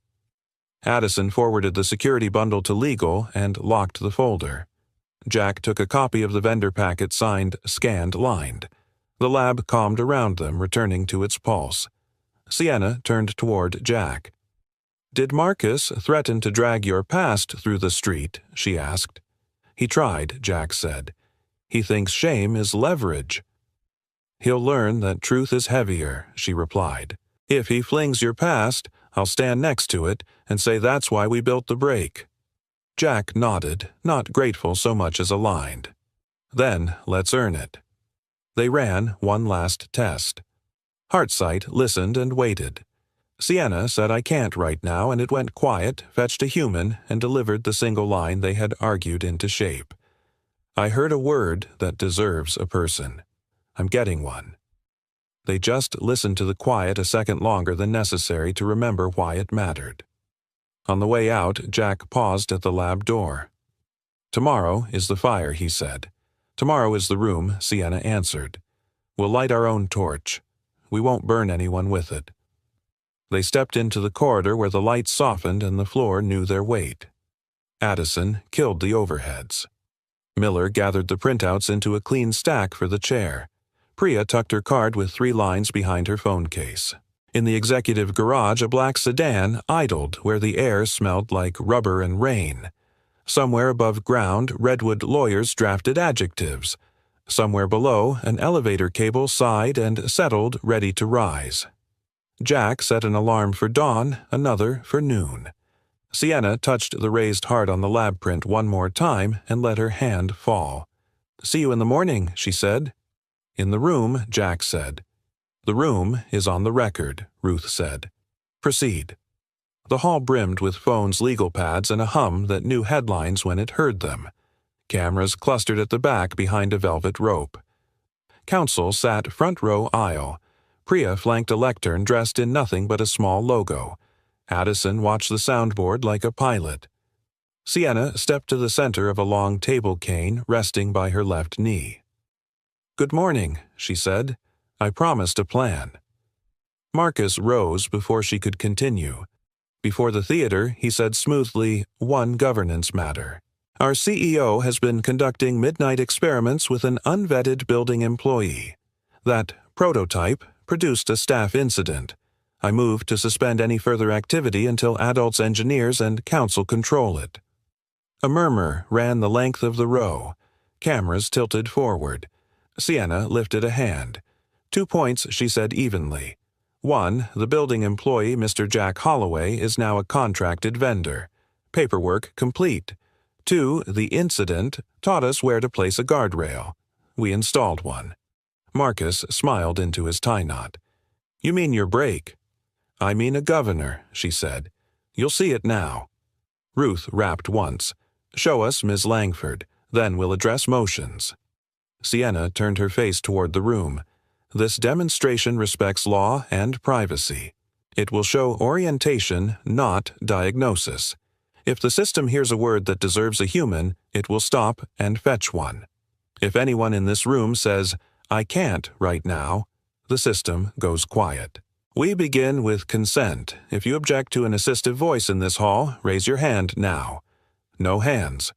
Addison forwarded the security bundle to legal and locked the folder. Jack took a copy of the vendor packet signed, scanned, lined. The lab calmed around them, returning to its pulse. Sienna turned toward Jack. Did Marcus threaten to drag your past through the street? She asked. He tried, Jack said. He thinks shame is leverage. He'll learn that truth is heavier, she replied. If he flings your past, I'll stand next to it and say that's why we built the break. Jack nodded, not grateful so much as aligned. Then let's earn it. They ran one last test. Heartsight listened and waited. Sienna said I can't right now, and it went quiet, fetched a human, and delivered the single line they had argued into shape. I heard a word that deserves a person. I'm getting one. They just listened to the quiet a second longer than necessary to remember why it mattered. On the way out, Jack paused at the lab door. Tomorrow is the fire, he said. Tomorrow is the room, Sienna answered. We'll light our own torch. We won't burn anyone with it. They stepped into the corridor where the light softened and the floor knew their weight. Addison killed the overheads. Miller gathered the printouts into a clean stack for the chair. Priya tucked her card with 3 lines behind her phone case. In the executive garage, a black sedan idled where the air smelled like rubber and rain. Somewhere above ground, Redwood lawyers drafted adjectives. Somewhere below, an elevator cable sighed and settled, ready to rise. Jack set an alarm for dawn, another for noon. Sienna touched the raised heart on the lab print one more time and let her hand fall. See you in the morning, she said. In the room, Jack said. The room is on the record, Ruth said. Proceed. The hall brimmed with phones, legal pads, and a hum that knew headlines when it heard them. Cameras clustered at the back behind a velvet rope. Counsel sat front row aisle. Priya flanked a lectern dressed in nothing but a small logo. Addison watched the soundboard like a pilot. Sienna stepped to the center of a long table cane resting by her left knee. Good morning, she said. I promised a plan. Marcus rose before she could continue. Before the theater, he said smoothly, one governance matter. Our CEO has been conducting midnight experiments with an unvetted building employee. That prototype produced a staff incident. I moved to suspend any further activity until adults, engineers, and council control it. A murmur ran the length of the row. Cameras tilted forward. Sienna lifted a hand. 2 points, she said evenly. 1, the building employee, Mr. Jack Holloway, is now a contracted vendor. Paperwork complete. 2, the incident taught us where to place a guardrail. We installed one. Marcus smiled into his tie knot. You mean your break? I mean a governor, she said. You'll see it now. Ruth rapped once. Show us, Ms. Langford. Then we'll address motions. Sienna turned her face toward the room. This demonstration respects law and privacy. It will show orientation, not diagnosis. If the system hears a word that deserves a human, it will stop and fetch one. If anyone in this room says, I can't right now, the system goes quiet. We begin with consent. If you object to an assistive voice in this hall, raise your hand now. No hands.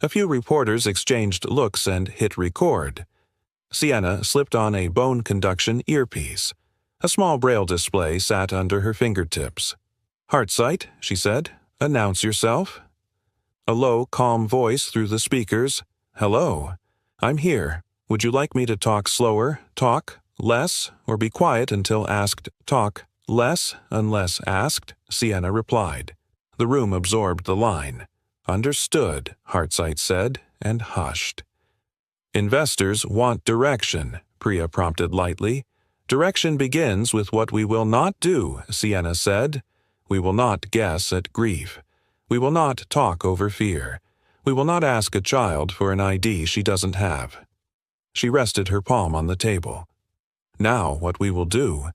A few reporters exchanged looks and hit record. Sienna slipped on a bone conduction earpiece. A small braille display sat under her fingertips. Heartsight, she said. Announce yourself. A low, calm voice through the speakers. Hello. I'm here. Would you like me to talk slower, talk less, or be quiet until asked? Talk less unless asked, Sienna replied. The room absorbed the line. Understood, Heartsight said, and hushed. Investors want direction, Priya prompted lightly. Direction begins with what we will not do, Sienna said. We will not guess at grief. We will not talk over fear. We will not ask a child for an ID she doesn't have. She rested her palm on the table. Now what we will do.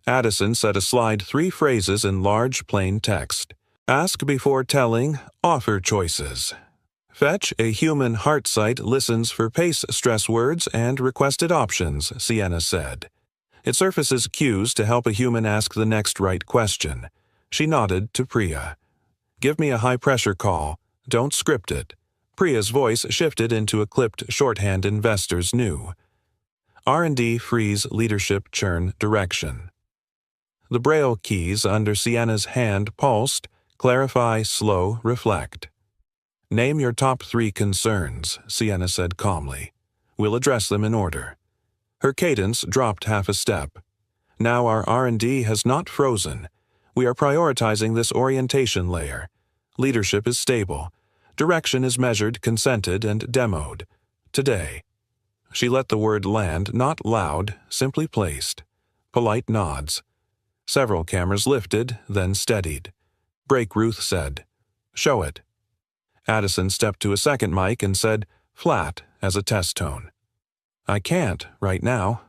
Addison set aside 3 phrases in large plain text. Ask before telling, offer choices. Fetch, a human heartsight listens for pace stress words and requested options, Sienna said. It surfaces cues to help a human ask the next right question. She nodded to Priya. Give me a high-pressure call. Don't script it. Priya's voice shifted into a clipped shorthand investors knew. R&D freeze leadership churn direction. The braille keys under Sienna's hand pulsed, clarify, slow, reflect. Name your top 3 concerns, Sienna said calmly. We'll address them in order. Her cadence dropped half a step. Now our R&D has not frozen. We are prioritizing this orientation layer. Leadership is stable. Direction is measured, consented, and demoed. Today. She let the word land, not loud, simply placed. Polite nods. Several cameras lifted, then steadied. "Break," Ruth said. "Show it." Addison stepped to a second mic and said, flat, as a test tone. "I can't, right now."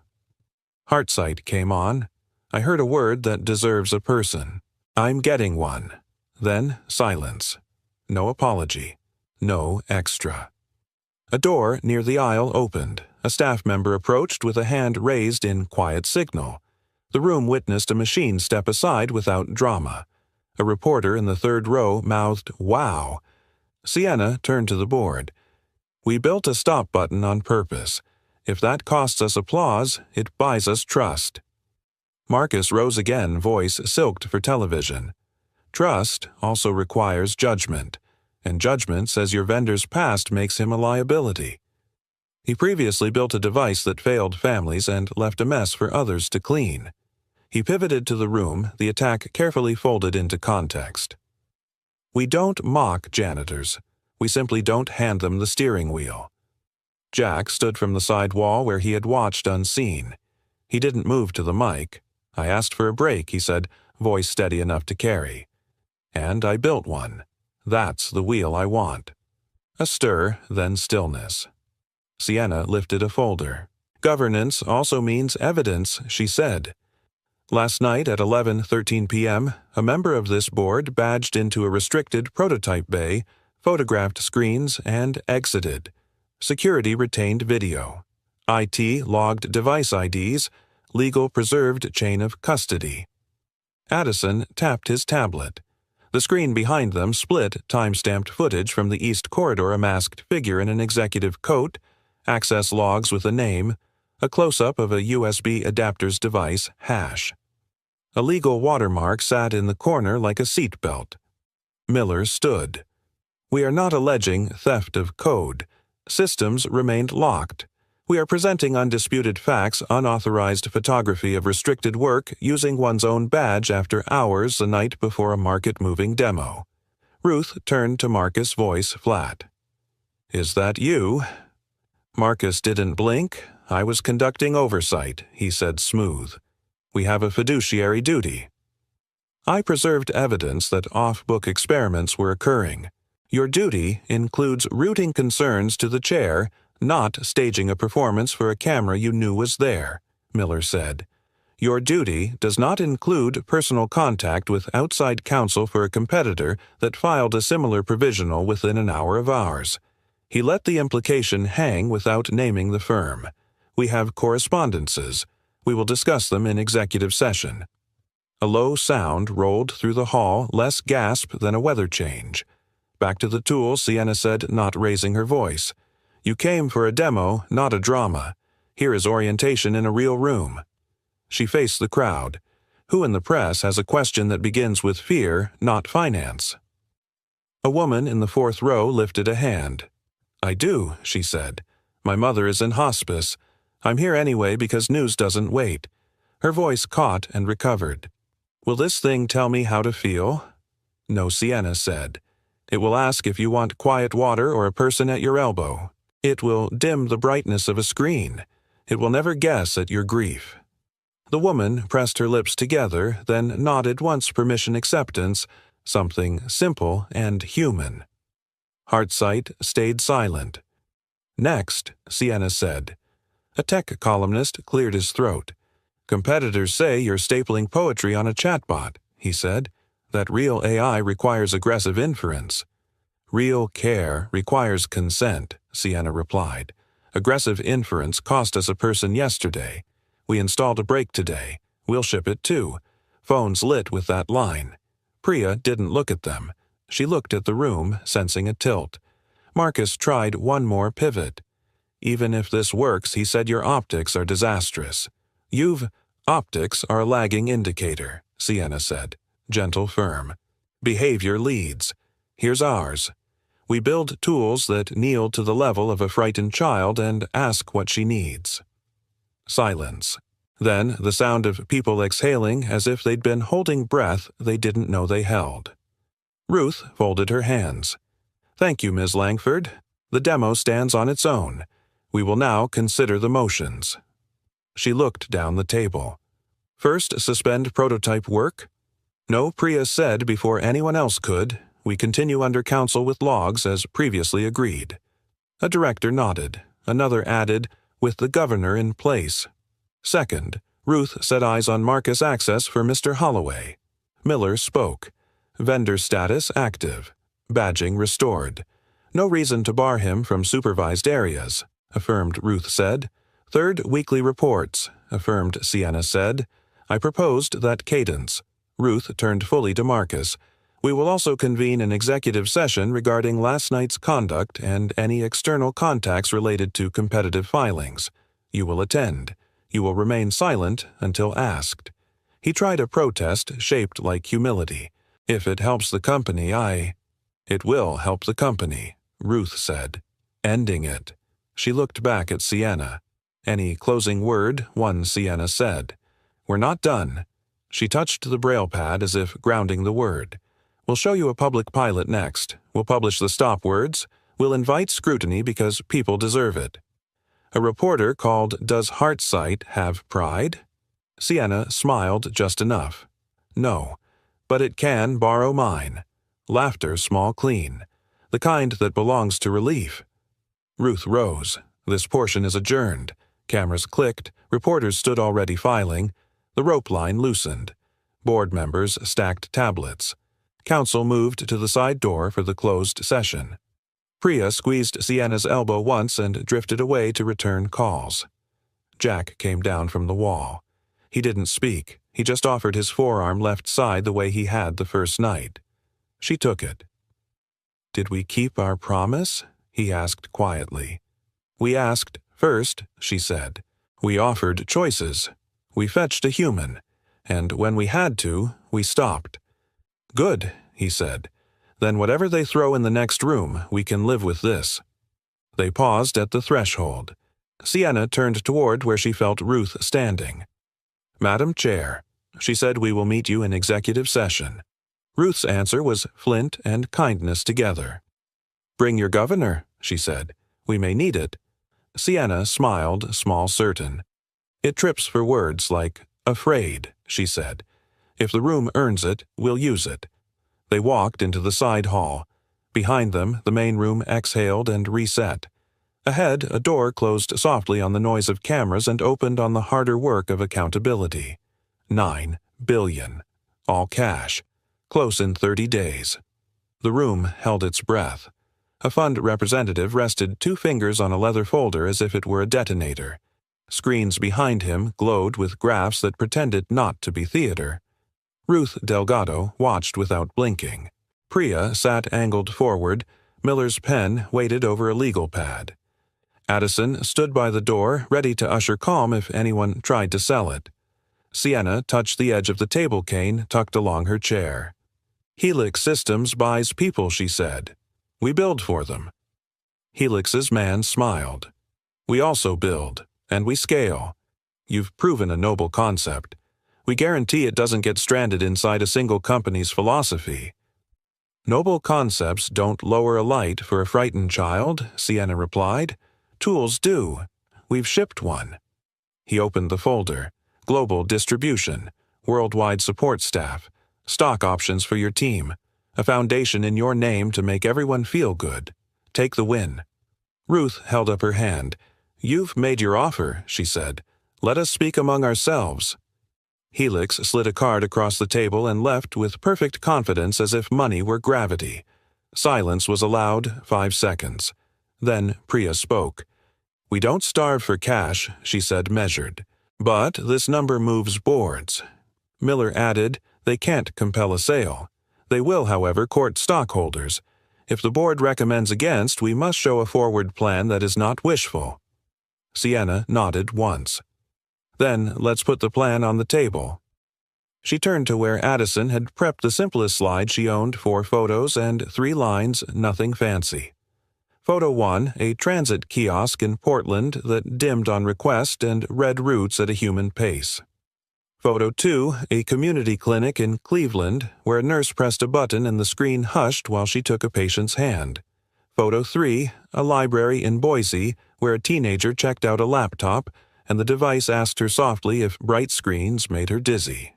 Heartsight came on. I heard a word that deserves a person. "I'm getting one." Then silence. No apology. No extra. A door near the aisle opened. A staff member approached with a hand raised in quiet signal. The room witnessed a machine step aside without drama. A reporter in the third row mouthed, "Wow." Sienna turned to the board. "We built a stop button on purpose. If that costs us applause, it buys us trust." Marcus rose again, voice silked for television. "Trust also requires judgment, and judgment says your vendor's past makes him a liability." He previously built a device that failed families and left a mess for others to clean. He pivoted to the room, the attack carefully folded into context. "We don't mock janitors. We simply don't hand them the steering wheel." Jack stood from the side wall where he had watched unseen. He didn't move to the mic. "I asked for a break," he said, voice steady enough to carry. "And I built one. That's the wheel I want." A stir, then stillness. Sienna lifted a folder. "Governance also means evidence," she said. "Last night at 11:13 p.m., a member of this board badged into a restricted prototype bay, photographed screens, and exited. Security retained video. IT logged device IDs, legal preserved chain of custody." Addison tapped his tablet. The screen behind them split time-stamped footage from the East Corridor, a masked figure in an executive coat, access logs with a name, a close-up of a USB adapter's device, hash. A legal watermark sat in the corner like a seatbelt. Miller stood. "We are not alleging theft of code. Systems remained locked. We are presenting undisputed facts, unauthorized photography of restricted work using one's own badge after hours the night before a market-moving demo." Ruth turned to Marcus, voice flat. "Is that you?" Marcus didn't blink. "I was conducting oversight," he said smooth. "We have a fiduciary duty." "I preserved evidence that off-book experiments were occurring. Your duty includes routing concerns to the chair, not staging a performance for a camera you knew was there," Miller said. "Your duty does not include personal contact with outside counsel for a competitor that filed a similar provisional within an hour of ours." He let the implication hang without naming the firm. "We have correspondences. We will discuss them in executive session." A low sound rolled through the hall, less gasp than a weather change. "Back to the tools," Sienna said, not raising her voice. "You came for a demo, not a drama. Here is orientation in a real room." She faced the crowd. "Who in the press has a question that begins with fear, not finance?" A woman in the fourth row lifted a hand. "I do," she said. "My mother is in hospice. I'm here anyway because news doesn't wait." Her voice caught and recovered. "Will this thing tell me how to feel?" "No," Sienna said. "It will ask if you want quiet water or a person at your elbow. It will dim the brightness of a screen. It will never guess at your grief." The woman pressed her lips together, then nodded once permission acceptance, something simple and human. Heartsight stayed silent. "Next," Sienna said. A tech columnist cleared his throat. "Competitors say you're stapling poetry on a chatbot," he said. "That real AI requires aggressive inference." "Real care requires consent," Sienna replied. "Aggressive inference cost us a person yesterday. We installed a break today. We'll ship it too. Phones lit with that line." Priya didn't look at them. She looked at the room, sensing a tilt. Marcus tried one more pivot. "Even if this works," he said, "your optics are disastrous." "Optics are a lagging indicator," Sienna said, gentle, firm. "Behavior leads. Here's ours. We build tools that kneel to the level of a frightened child and ask what she needs." Silence. Then the sound of people exhaling as if they'd been holding breath they didn't know they held. Ruth folded her hands. "Thank you, Ms. Langford. The demo stands on its own. We will now consider the motions." She looked down the table. First, suspend prototype work? No, Priya said before anyone else could. We continue under counsel with logs as previously agreed. A director nodded. Another added, with the governor in place. Second, Ruth set eyes on Marcus access for Mr. Holloway. Miller spoke. Vendor status active. Badging restored. No reason to bar him from supervised areas, affirmed Ruth said. Third, weekly reports, affirmed Sienna said. I proposed that cadence. Ruth turned fully to Marcus. We will also convene an executive session regarding last night's conduct and any external contacts related to competitive filings. You will attend. You will remain silent until asked. He tried a protest shaped like humility. If it helps the company, It will help the company, Ruth said. Ending it. She looked back at Sienna. Any closing word, one Sienna said. We're not done. She touched the braille pad as if grounding the word. We'll show you a public pilot next. We'll publish the stop words. We'll invite scrutiny because people deserve it. A reporter called Does Heartsight Have Pride? Sienna smiled just enough. No, but it can borrow mine. Laughter small clean. The kind that belongs to relief. Ruth rose. This portion is adjourned. Cameras clicked. Reporters stood already filing. The rope line loosened. Board members stacked tablets. Council moved to the side door for the closed session. Priya squeezed Sienna's elbow once and drifted away to return calls. Jack came down from the wall. He didn't speak. He just offered his forearm left side the way he had the first night. She took it. Did we keep our promise? He asked quietly. We asked first, she said. We offered choices. We fetched a human. And when we had to, we stopped. Good, he said. Then whatever they throw in the next room, we can live with this. They paused at the threshold. Sienna turned toward where she felt Ruth standing. Madam Chair, she said, we will meet you in executive session. Ruth's answer was Flint and kindness together. Bring your governor, she said. We may need it. Sienna smiled, small certain. It trips for words like afraid, she said. If the room earns it, we'll use it. They walked into the side hall. Behind them, the main room exhaled and reset. Ahead, a door closed softly on the noise of cameras and opened on the harder work of accountability. 9 billion. All cash. Close in 30 days. The room held its breath. A fund representative rested 2 fingers on a leather folder as if it were a detonator. Screens behind him glowed with graphs that pretended not to be theater. Ruth Delgado watched without blinking. Priya sat angled forward. Miller's pen waited over a legal pad. Addison stood by the door, ready to usher calm if anyone tried to sell it. Sienna touched the edge of the table cane tucked along her chair. Helix Systems buys people, she said. We build for them. Helix's man smiled. We also build, and we scale. You've proven a noble concept. We guarantee it doesn't get stranded inside a single company's philosophy. Noble concepts don't lower a light for a frightened child, Sienna replied. Tools do. We've shipped one. He opened the folder. Global distribution, worldwide support staff, stock options for your team, a foundation in your name to make everyone feel good. Take the win. Ruth held up her hand. You've made your offer, she said. Let us speak among ourselves. Helix slid a card across the table and left with perfect confidence as if money were gravity. Silence was allowed 5 seconds. Then Priya spoke. We don't starve for cash, she said, measured. But this number moves boards. Miller added, they can't compel a sale. They will, however, court stockholders. If the board recommends against, we must show a forward plan that is not wishful. Sienna nodded once. Then let's put the plan on the table. She turned to where Addison had prepped the simplest slide she owned, 4 photos and 3 lines, nothing fancy. Photo 1, a transit kiosk in Portland that dimmed on request and read routes at a human pace. Photo 2, a community clinic in Cleveland where a nurse pressed a button and the screen hushed while she took a patient's hand. Photo 3, a library in Boise where a teenager checked out a laptop and the device asked her softly if bright screens made her dizzy.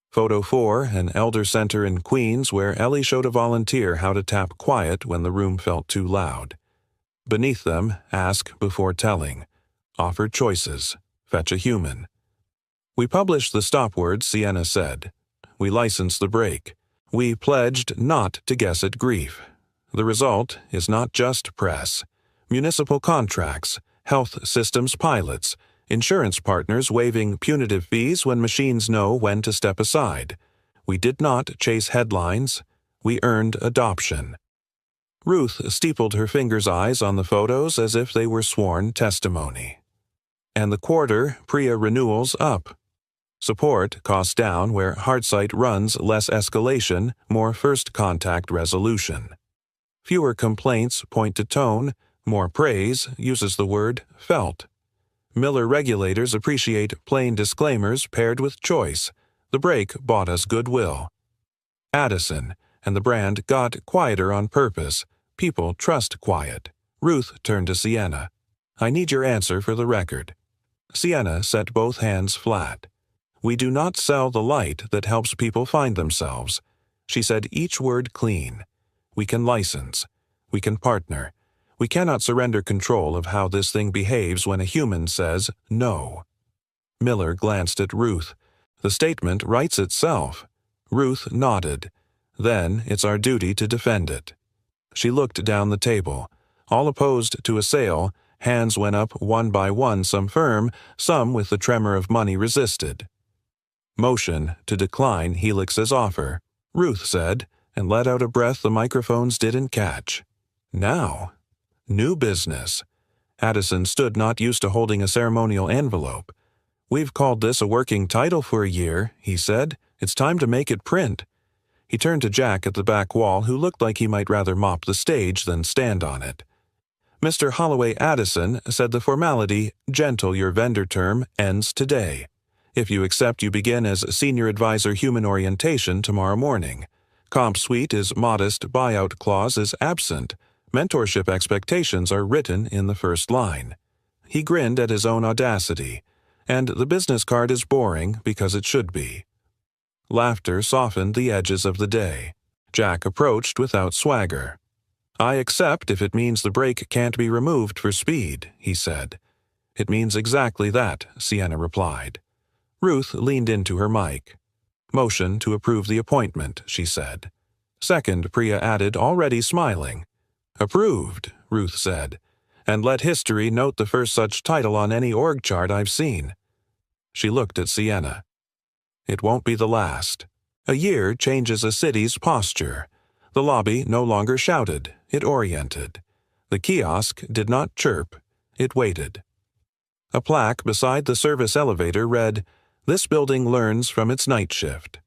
Photo 4, an elder center in Queens where Ellie showed a volunteer how to tap quiet when the room felt too loud. Beneath them, ask before telling. Offer choices. Fetch a human. We published the stop words, Sienna said. We licensed the break. We pledged not to guess at grief. The result is not just press. Municipal contracts, health systems pilots, insurance partners waiving punitive fees when machines know when to step aside. We did not chase headlines. We earned adoption. Ruth steepled her finger's eyes on the photos as if they were sworn testimony. And the quarter, Priya renewals up. Support costs down where HeartSight runs less escalation, more first contact resolution. Fewer complaints point to tone, more praise uses the word felt. Miller regulators appreciate plain disclaimers paired with choice. The break bought us goodwill. Addison, and the brand got quieter on purpose. People trust quiet. Ruth turned to Sienna. I need your answer for the record. Sienna set both hands flat. We do not sell the light that helps people find themselves. She said each word clean. We can license. We can partner. We cannot surrender control of how this thing behaves when a human says no. Miller glanced at Ruth. The statement writes itself. Ruth nodded. Then it's our duty to defend it. She looked down the table. All opposed to a sale, hands went up one by one, some firm, some with the tremor of money resisted. Motion to decline Helix's offer, Ruth said, and let out a breath the microphones didn't catch. Now. New business. Addison stood not used to holding a ceremonial envelope. We've called this a working title for a year, he said. It's time to make it print. He turned to Jack at the back wall, who looked like he might rather mop the stage than stand on it. Mr. Holloway Addison said the formality, gentle your vendor term, ends today. If you accept, you begin as Senior Advisor Human Orientation tomorrow morning. Comp suite is modest, buyout clause is absent. Mentorship expectations are written in the first line. He grinned at his own audacity. And the business card is boring because it should be. Laughter softened the edges of the day. Jack approached without swagger. I accept if it means the brake can't be removed for speed, he said. It means exactly that, Sienna replied. Ruth leaned into her mic. Motion to approve the appointment, she said. Second, Priya added, already smiling. Approved, Ruth said. And let history note the first such title on any org chart I've seen. She looked at Sienna. It won't be the last. A year changes a city's posture. The lobby no longer shouted, it oriented. The kiosk did not chirp, it waited. A plaque beside the service elevator read, This building learns from its night shift.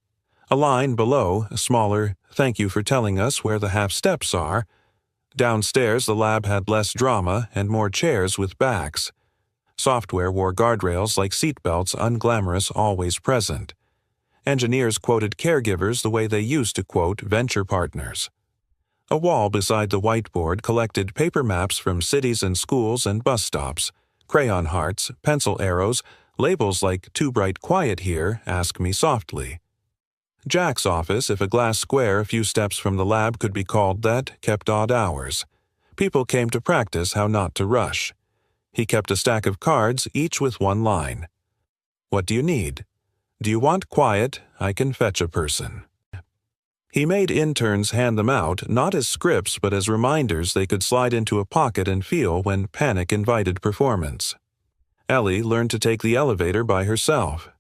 A line below, smaller, Thank you for telling us where the half steps are. Downstairs the lab had less drama and more chairs with backs. Software wore guardrails like seatbelts, unglamorous, always present. Engineers quoted caregivers the way they used to quote venture partners. A wall beside the whiteboard collected paper maps from cities and schools and bus stops, crayon hearts, pencil arrows, labels like Too Bright Quiet Here, Ask Me Softly. Jack's office, if a glass square a few steps from the lab could be called that, kept odd hours. People came to practice how not to rush. He kept a stack of cards, each with one line. What do you need? Do you want quiet? I can fetch a person. He made interns hand them out, not as scripts but as reminders they could slide into a pocket and feel when panic invited performance. Ellie learned to take the elevator by herself.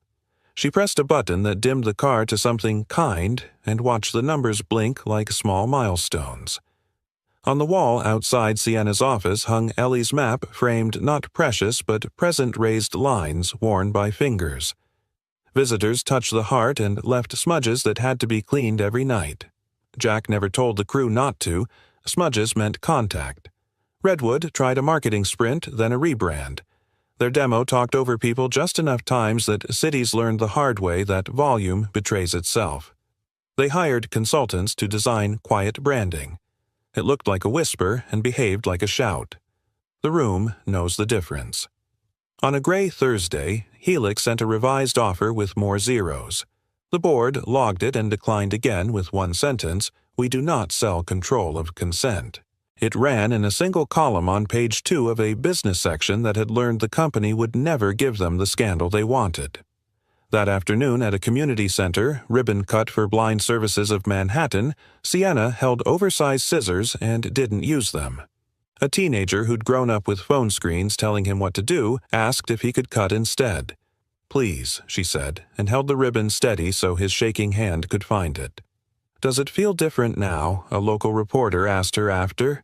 She pressed a button that dimmed the car to something kind and watched the numbers blink like small milestones. On the wall outside Sienna's office hung Ellie's map, framed not precious but present raised lines worn by fingers. Visitors touched the heart and left smudges that had to be cleaned every night. Jack never told the crew not to. Smudges meant contact. Redwood tried a marketing sprint, then a rebrand. Their demo talked over people just enough times that cities learned the hard way that volume betrays itself. They hired consultants to design quiet branding. It looked like a whisper and behaved like a shout. The room knows the difference. On a gray Thursday, Helix sent a revised offer with more zeros. The board logged it and declined again with one sentence, "We do not sell control of consent." It ran in a single column on page 2 of a business section that had learned the company would never give them the scandal they wanted. That afternoon at a community center, ribbon cut for Blind Services of Manhattan, Sienna held oversized scissors and didn't use them. A teenager who'd grown up with phone screens telling him what to do asked if he could cut instead. "Please," she said, and held the ribbon steady so his shaking hand could find it. "Does it feel different now?" a local reporter asked her after.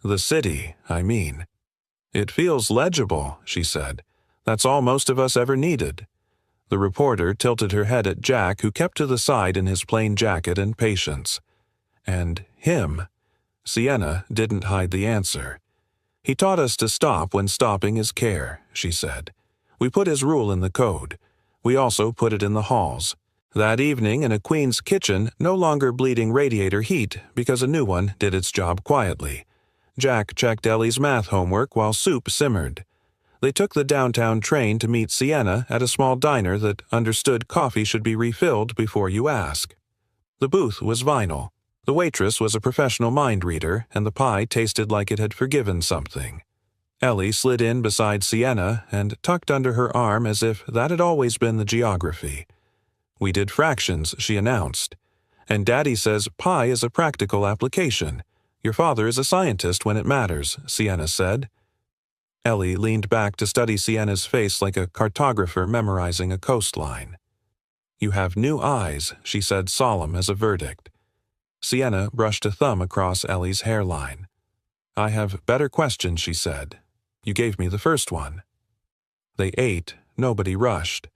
"The city, I mean." "It feels legible," she said. "That's all most of us ever needed." The reporter tilted her head at Jack, who kept to the side in his plain jacket and patience. "And him?" Sienna didn't hide the answer. "He taught us to stop when stopping is care," she said. "We put his rule in the code. We also put it in the halls. That evening in a queen's kitchen, no longer bleeding radiator heat because a new one did its job quietly. Jack checked Ellie's math homework while soup simmered. They took the downtown train to meet Sienna at a small diner that understood coffee should be refilled before you ask. The booth was vinyl. The waitress was a professional mind reader, and the pie tasted like it had forgiven something. Ellie slid in beside Sienna and tucked under her arm as if that had always been the geography. "We did fractions," she announced. "And Daddy says pi is a practical application. Your father is a scientist when it matters," Sienna said. Ellie leaned back to study Sienna's face like a cartographer memorizing a coastline. "You have new eyes," she said, solemn as a verdict. Sienna brushed a thumb across Ellie's hairline. "I have better questions," she said. "You gave me the first one." They ate. Nobody rushed.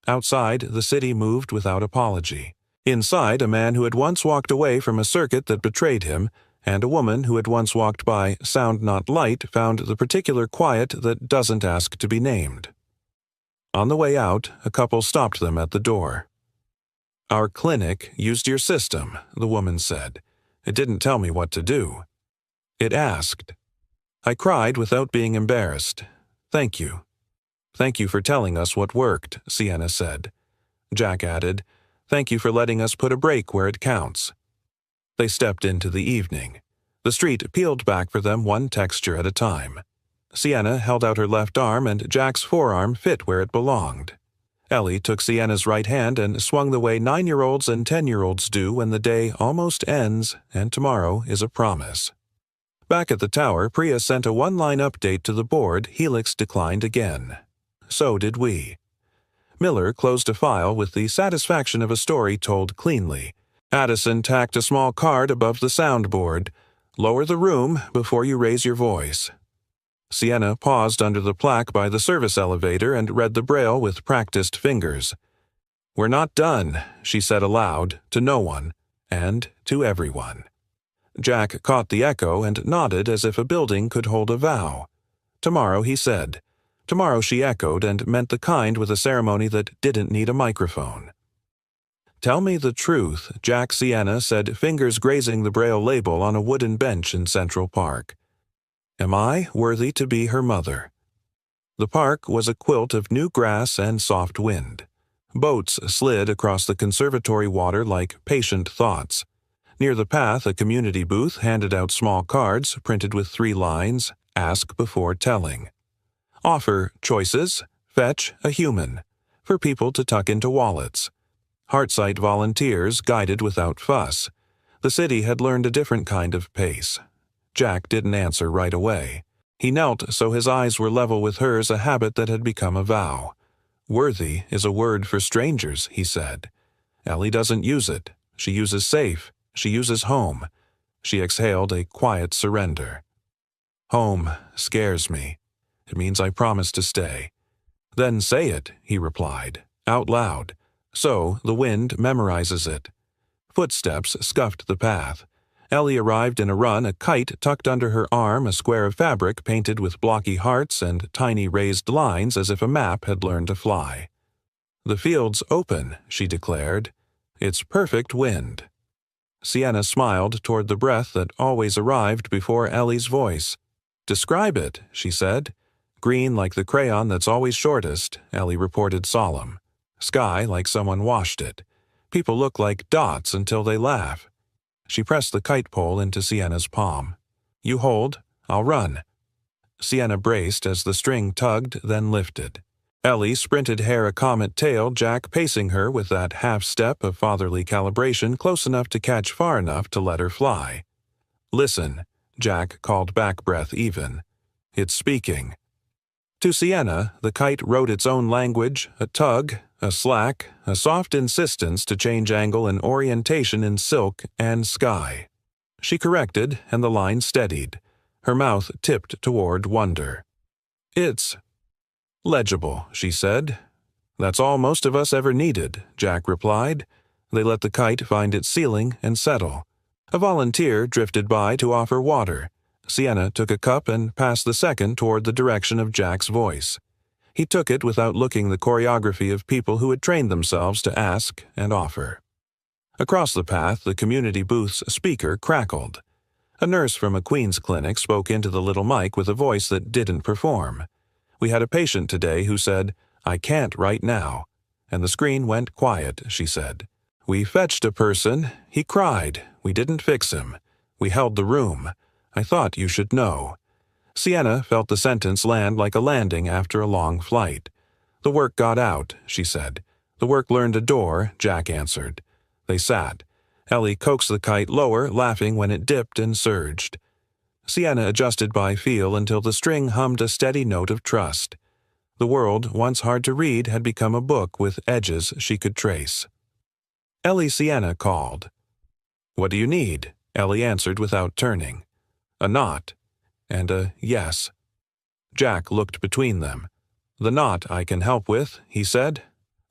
Outside, the city moved without apology. Inside, a man who had once walked away from a circuit that betrayed him, and a woman who had once walked by Sound Not Light found the particular quiet that doesn't ask to be named. On the way out, a couple stopped them at the door. "Our clinic used your system," the woman said. "It didn't tell me what to do. It asked." I cried without being embarrassed. "Thank you." "Thank you for telling us what worked," Sienna said. Jack added, "Thank you for letting us put a break where it counts." They stepped into the evening. The street peeled back for them one texture at a time. Sienna held out her left arm and Jack's forearm fit where it belonged. Ellie took Sienna's right hand and swung the way 9-year-olds and 10-year-olds do when the day almost ends and tomorrow is a promise. Back at the tower, Priya sent a one-line update to the board. Helix declined again. So did we. Miller closed a file with the satisfaction of a story told cleanly. Addison tacked a small card above the soundboard. "Lower the room before you raise your voice." Sienna paused under the plaque by the service elevator and read the braille with practiced fingers. "We're not done," she said aloud, to no one, and to everyone. Jack caught the echo and nodded as if a building could hold a vow. "Tomorrow," he said. Tomorrow, she echoed, and meant the kind with a ceremony that didn't need a microphone. "Tell me the truth," Jack, Sienna said, fingers grazing the braille label on a wooden bench in Central Park. "Am I worthy to be her mother?" The park was a quilt of new grass and soft wind. Boats slid across the conservatory water like patient thoughts. Near the path, a community booth handed out small cards printed with 3 lines, "Ask before telling." Offer choices, fetch a human, for people to tuck into wallets. Heartsight volunteers guided without fuss. The city had learned a different kind of pace. Jack didn't answer right away. He knelt so his eyes were level with hers, a habit that had become a vow. "Worthy is a word for strangers," he said. "Ellie doesn't use it. She uses safe. She uses home." She exhaled a quiet surrender. "Home scares me. It means I promise to stay." "Then say it," he replied, out loud. So the wind memorizes it. Footsteps scuffed the path. Ellie arrived in a run, a kite tucked under her arm, a square of fabric painted with blocky hearts and tiny raised lines as if a map had learned to fly. "The field's open," she declared. "It's perfect wind." Sienna smiled toward the breath that always arrived before Ellie's voice. "Describe it," she said. Green like the crayon that's always shortest, Ellie reported solemn. Sky like someone washed it. People look like dots until they laugh. She pressed the kite pole into Sienna's palm. You hold, I'll run. Sienna braced as the string tugged, then lifted. Ellie sprinted hair a comet tail, Jack pacing her with that half-step of fatherly calibration close enough to catch far enough to let her fly. Listen, Jack called back, breath even. It's speaking. To Sienna, the kite wrote its own language, a tug, a slack, a soft insistence to change angle and orientation in silk and sky. She corrected, and the line steadied. Her mouth tipped toward wonder. It's legible, she said. That's all most of us ever needed, Jack replied. They let the kite find its ceiling and settle. A volunteer drifted by to offer water. Sienna took a cup and passed the second toward the direction of Jack's voice. He took it without looking the choreography of people who had trained themselves to ask and offer. Across the path, the community booth's speaker crackled. A nurse from a Queens clinic spoke into the little mic with a voice that didn't perform. We had a patient today who said, I can't right now. And the screen went quiet, she said. We fetched a person. He cried. We didn't fix him. We held the room. I thought you should know. Sienna felt the sentence land like a landing after a long flight. The work got out, she said. The work learned a door, Jack answered. They sat. Ellie coaxed the kite lower, laughing when it dipped and surged. Sienna adjusted by feel until the string hummed a steady note of trust. The world, once hard to read, had become a book with edges she could trace. Sienna called. What do you need? Ellie answered without turning. A knot. And a yes. Jack looked between them. The knot I can help with, he said.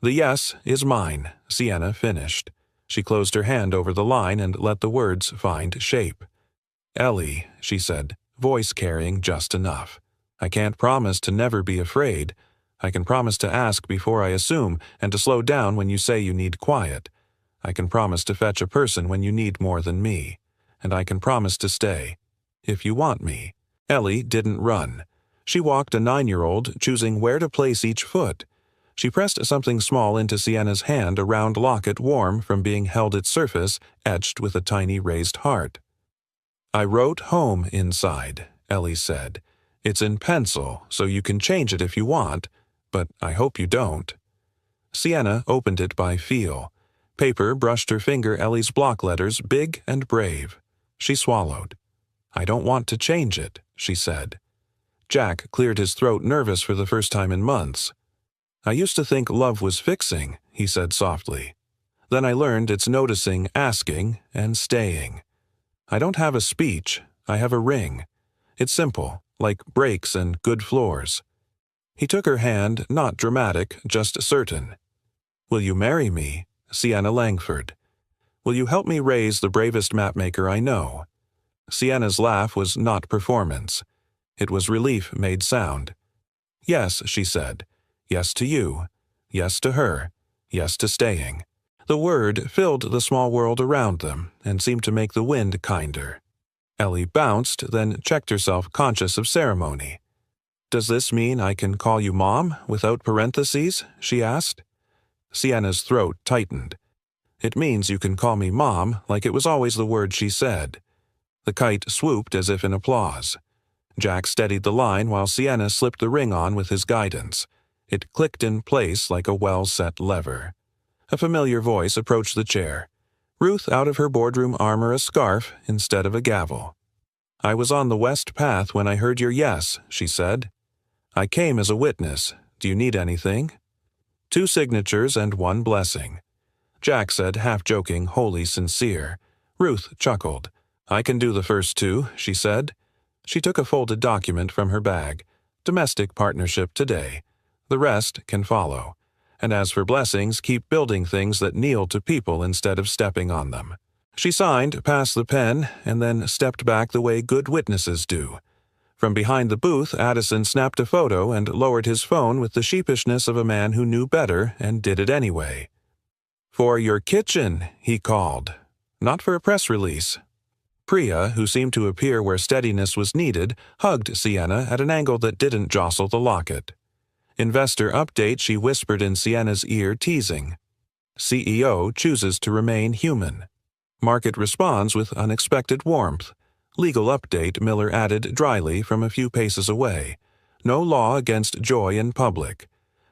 The yes is mine, Sienna finished. She closed her hand over the line and let the words find shape. Ellie, she said, voice carrying just enough. I can't promise to never be afraid. I can promise to ask before I assume and to slow down when you say you need quiet. I can promise to fetch a person when you need more than me. And I can promise to stay. If you want me. Ellie didn't run. She walked a 9-year-old, choosing where to place each foot. She pressed something small into Sienna's hand, a round locket warm from being held its surface, etched with a tiny raised heart. I wrote home inside, Ellie said. It's in pencil, so you can change it if you want, but I hope you don't. Sienna opened it by feel. Paper brushed her finger Ellie's block letters, big and brave. She swallowed. I don't want to change it, she said. Jack cleared his throat, nervous for the first time in months. I used to think love was fixing, he said softly. Then I learned it's noticing, asking, and staying. I don't have a speech, I have a ring. It's simple, like brakes and good floors. He took her hand, not dramatic, just certain. Will you marry me, Sienna Langford? Will you help me raise the bravest mapmaker I know? Sienna's laugh was not performance. It was relief made sound. Yes, she said. Yes to you. Yes to her. Yes to staying. The word filled the small world around them and seemed to make the wind kinder. Ellie bounced, then checked herself, conscious of ceremony. Does this mean I can call you Mom, without parentheses? She asked. Sienna's throat tightened. It means you can call me Mom, like it was always the word she said. The kite swooped as if in applause. Jack steadied the line while Sienna slipped the ring on with his guidance. It clicked in place like a well-set lever. A familiar voice approached the chair. Ruth out of her boardroom armor a scarf instead of a gavel. I was on the west path when I heard your yes, she said. I came as a witness. Do you need anything? 2 signatures and 1 blessing. Jack said, half-joking, wholly sincere. Ruth chuckled. I can do the first 2, she said. She took a folded document from her bag. Domestic partnership today. The rest can follow. And as for blessings, keep building things that kneel to people instead of stepping on them. She signed, passed the pen, and then stepped back the way good witnesses do. From behind the booth, Addison snapped a photo and lowered his phone with the sheepishness of a man who knew better and did it anyway. For your kitchen, he called. Not for a press release. Priya, who seemed to appear where steadiness was needed, hugged Sienna at an angle that didn't jostle the locket. Investor update, she whispered in Sienna's ear, teasing. CEO chooses to remain human. Market responds with unexpected warmth. Legal update, Miller added dryly from a few paces away. No law against joy in public.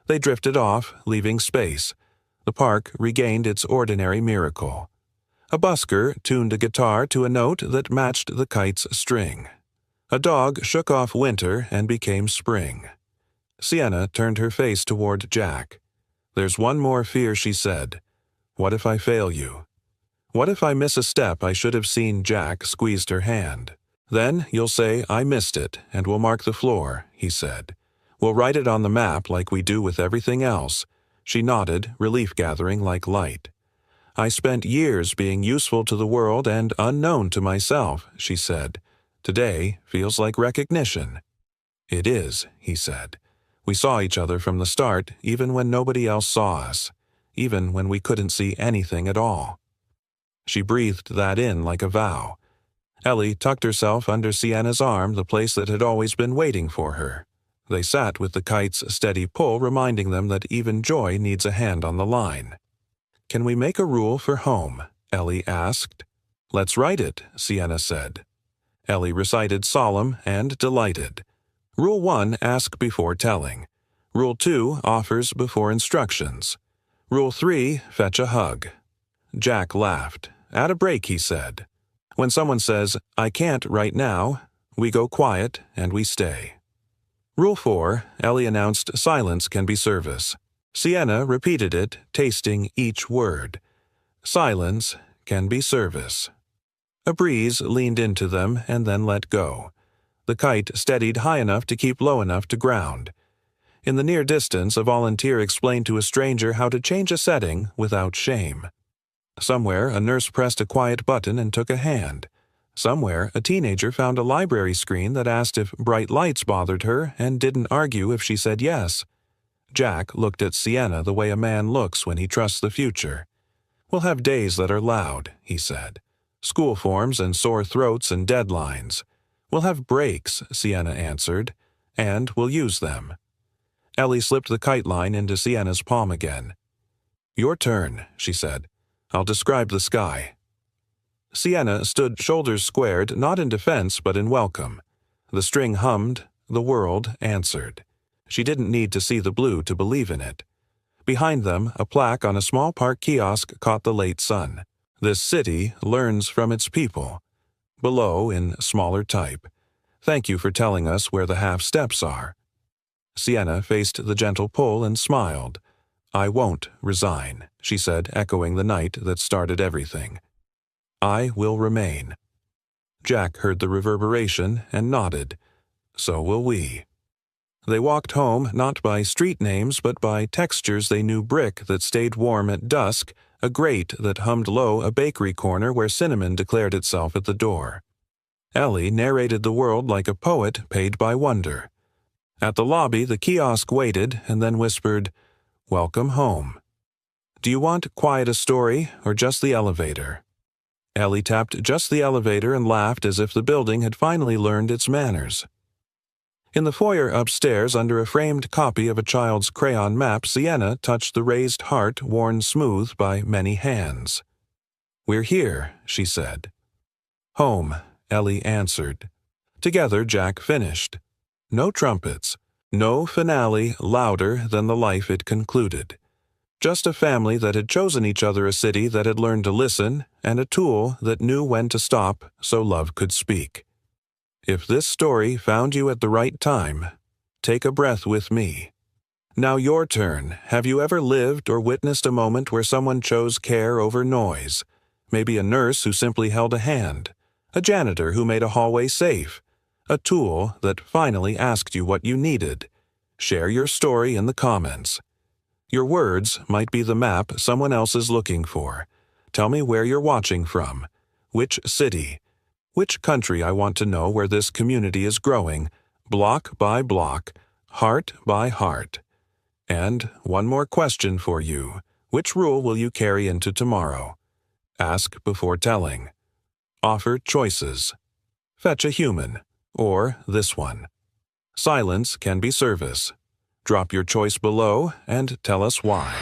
They drifted off, leaving space. The park regained its ordinary miracle. A busker tuned a guitar to a note that matched the kite's string. A dog shook off winter and became spring. Sienna turned her face toward Jack. There's one more fear, she said. What if I fail you? What if I miss a step I should have seen? Jack squeezed her hand. Then you'll say I missed it, and we'll mark the floor, he said. We'll write it on the map like we do with everything else. She nodded, relief gathering like light. I spent years being useful to the world and unknown to myself, she said. Today feels like recognition. It is, he said. We saw each other from the start, even when nobody else saw us, even when we couldn't see anything at all. She breathed that in like a vow. Ellie tucked herself under Sienna's arm, the place that had always been waiting for her. They sat with the kite's steady pull reminding them that even joy needs a hand on the line. Can we make a rule for home? Ellie asked. Let's write it, Sienna said. Ellie recited solemn and delighted. Rule 1, ask before telling. Rule 2, offers before instructions. Rule 3, fetch a hug. Jack laughed. Add a break, he said. When someone says, I can't right now, we go quiet and we stay. Rule 4, Ellie announced silence can be service. Sienna repeated it, tasting each word. Silence can be service. A breeze leaned into them and then let go. The kite steadied high enough to keep low enough to ground. In the near distance, a volunteer explained to a stranger how to change a setting without shame. Somewhere, a nurse pressed a quiet button and took a hand. Somewhere, a teenager found a library screen that asked if bright lights bothered her and didn't argue if she said yes. Jack looked at Sienna the way a man looks when he trusts the future. We'll have days that are loud, he said. School forms and sore throats and deadlines. We'll have breaks, Sienna answered, and we'll use them. Ellie slipped the kite line into Sienna's palm again. Your turn, she said. I'll describe the sky. Sienna stood shoulders squared, not in defense but in welcome. The string hummed, the world answered. She didn't need to see the blue to believe in it. Behind them, a plaque on a small park kiosk caught the late sun. This city learns from its people. Below, in smaller type, thank you for telling us where the half steps are. Sienna faced the gentle pull and smiled. I won't resign, she said, echoing the night that started everything. I will remain. Jack heard the reverberation and nodded. So will we. They walked home not by street names but by textures they knew: brick that stayed warm at dusk, a grate that hummed low, a bakery corner where cinnamon declared itself at the door. Ellie narrated the world like a poet paid by wonder. At the lobby, the kiosk waited and then whispered, Welcome home. Do you want quite a story or just the elevator? Ellie tapped just the elevator and laughed as if the building had finally learned its manners. In the foyer upstairs, under a framed copy of a child's crayon map, Sienna touched the raised heart worn smooth by many hands. We're here, she said. Home, Ellie answered. Together, Jack finished. No trumpets, no finale louder than the life it concluded. Just a family that had chosen each other, a city that had learned to listen, and a tool that knew when to stop so love could speak. If this story found you at the right time, take a breath with me. Now your turn. Have you ever lived or witnessed a moment where someone chose care over noise? Maybe a nurse who simply held a hand, a janitor who made a hallway safe, a tool that finally asked you what you needed. Share your story in the comments. Your words might be the map someone else is looking for. Tell me where you're watching from, which city, which country. I want to know where this community is growing, block by block, heart by heart. And one more question for you. Which rule will you carry into tomorrow? Ask before telling. Offer choices. Fetch a human, or this one. Silence can be service. Drop your choice below and tell us why.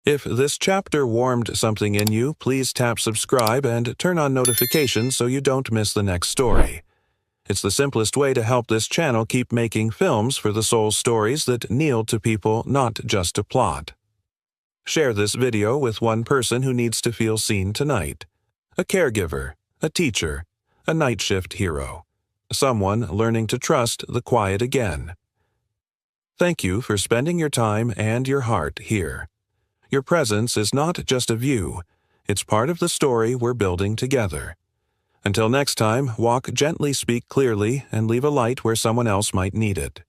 If this chapter warmed something in you, please tap subscribe and turn on notifications so you don't miss the next story. It's the simplest way to help this channel keep making films for the soul stories that kneel to people, not just to plot. Share this video with one person who needs to feel seen tonight. A caregiver, a teacher, a night shift hero, someone learning to trust the quiet again. Thank you for spending your time and your heart here. Your presence is not just a view, it's part of the story we're building together. Until next time, walk gently, speak clearly, and leave a light where someone else might need it.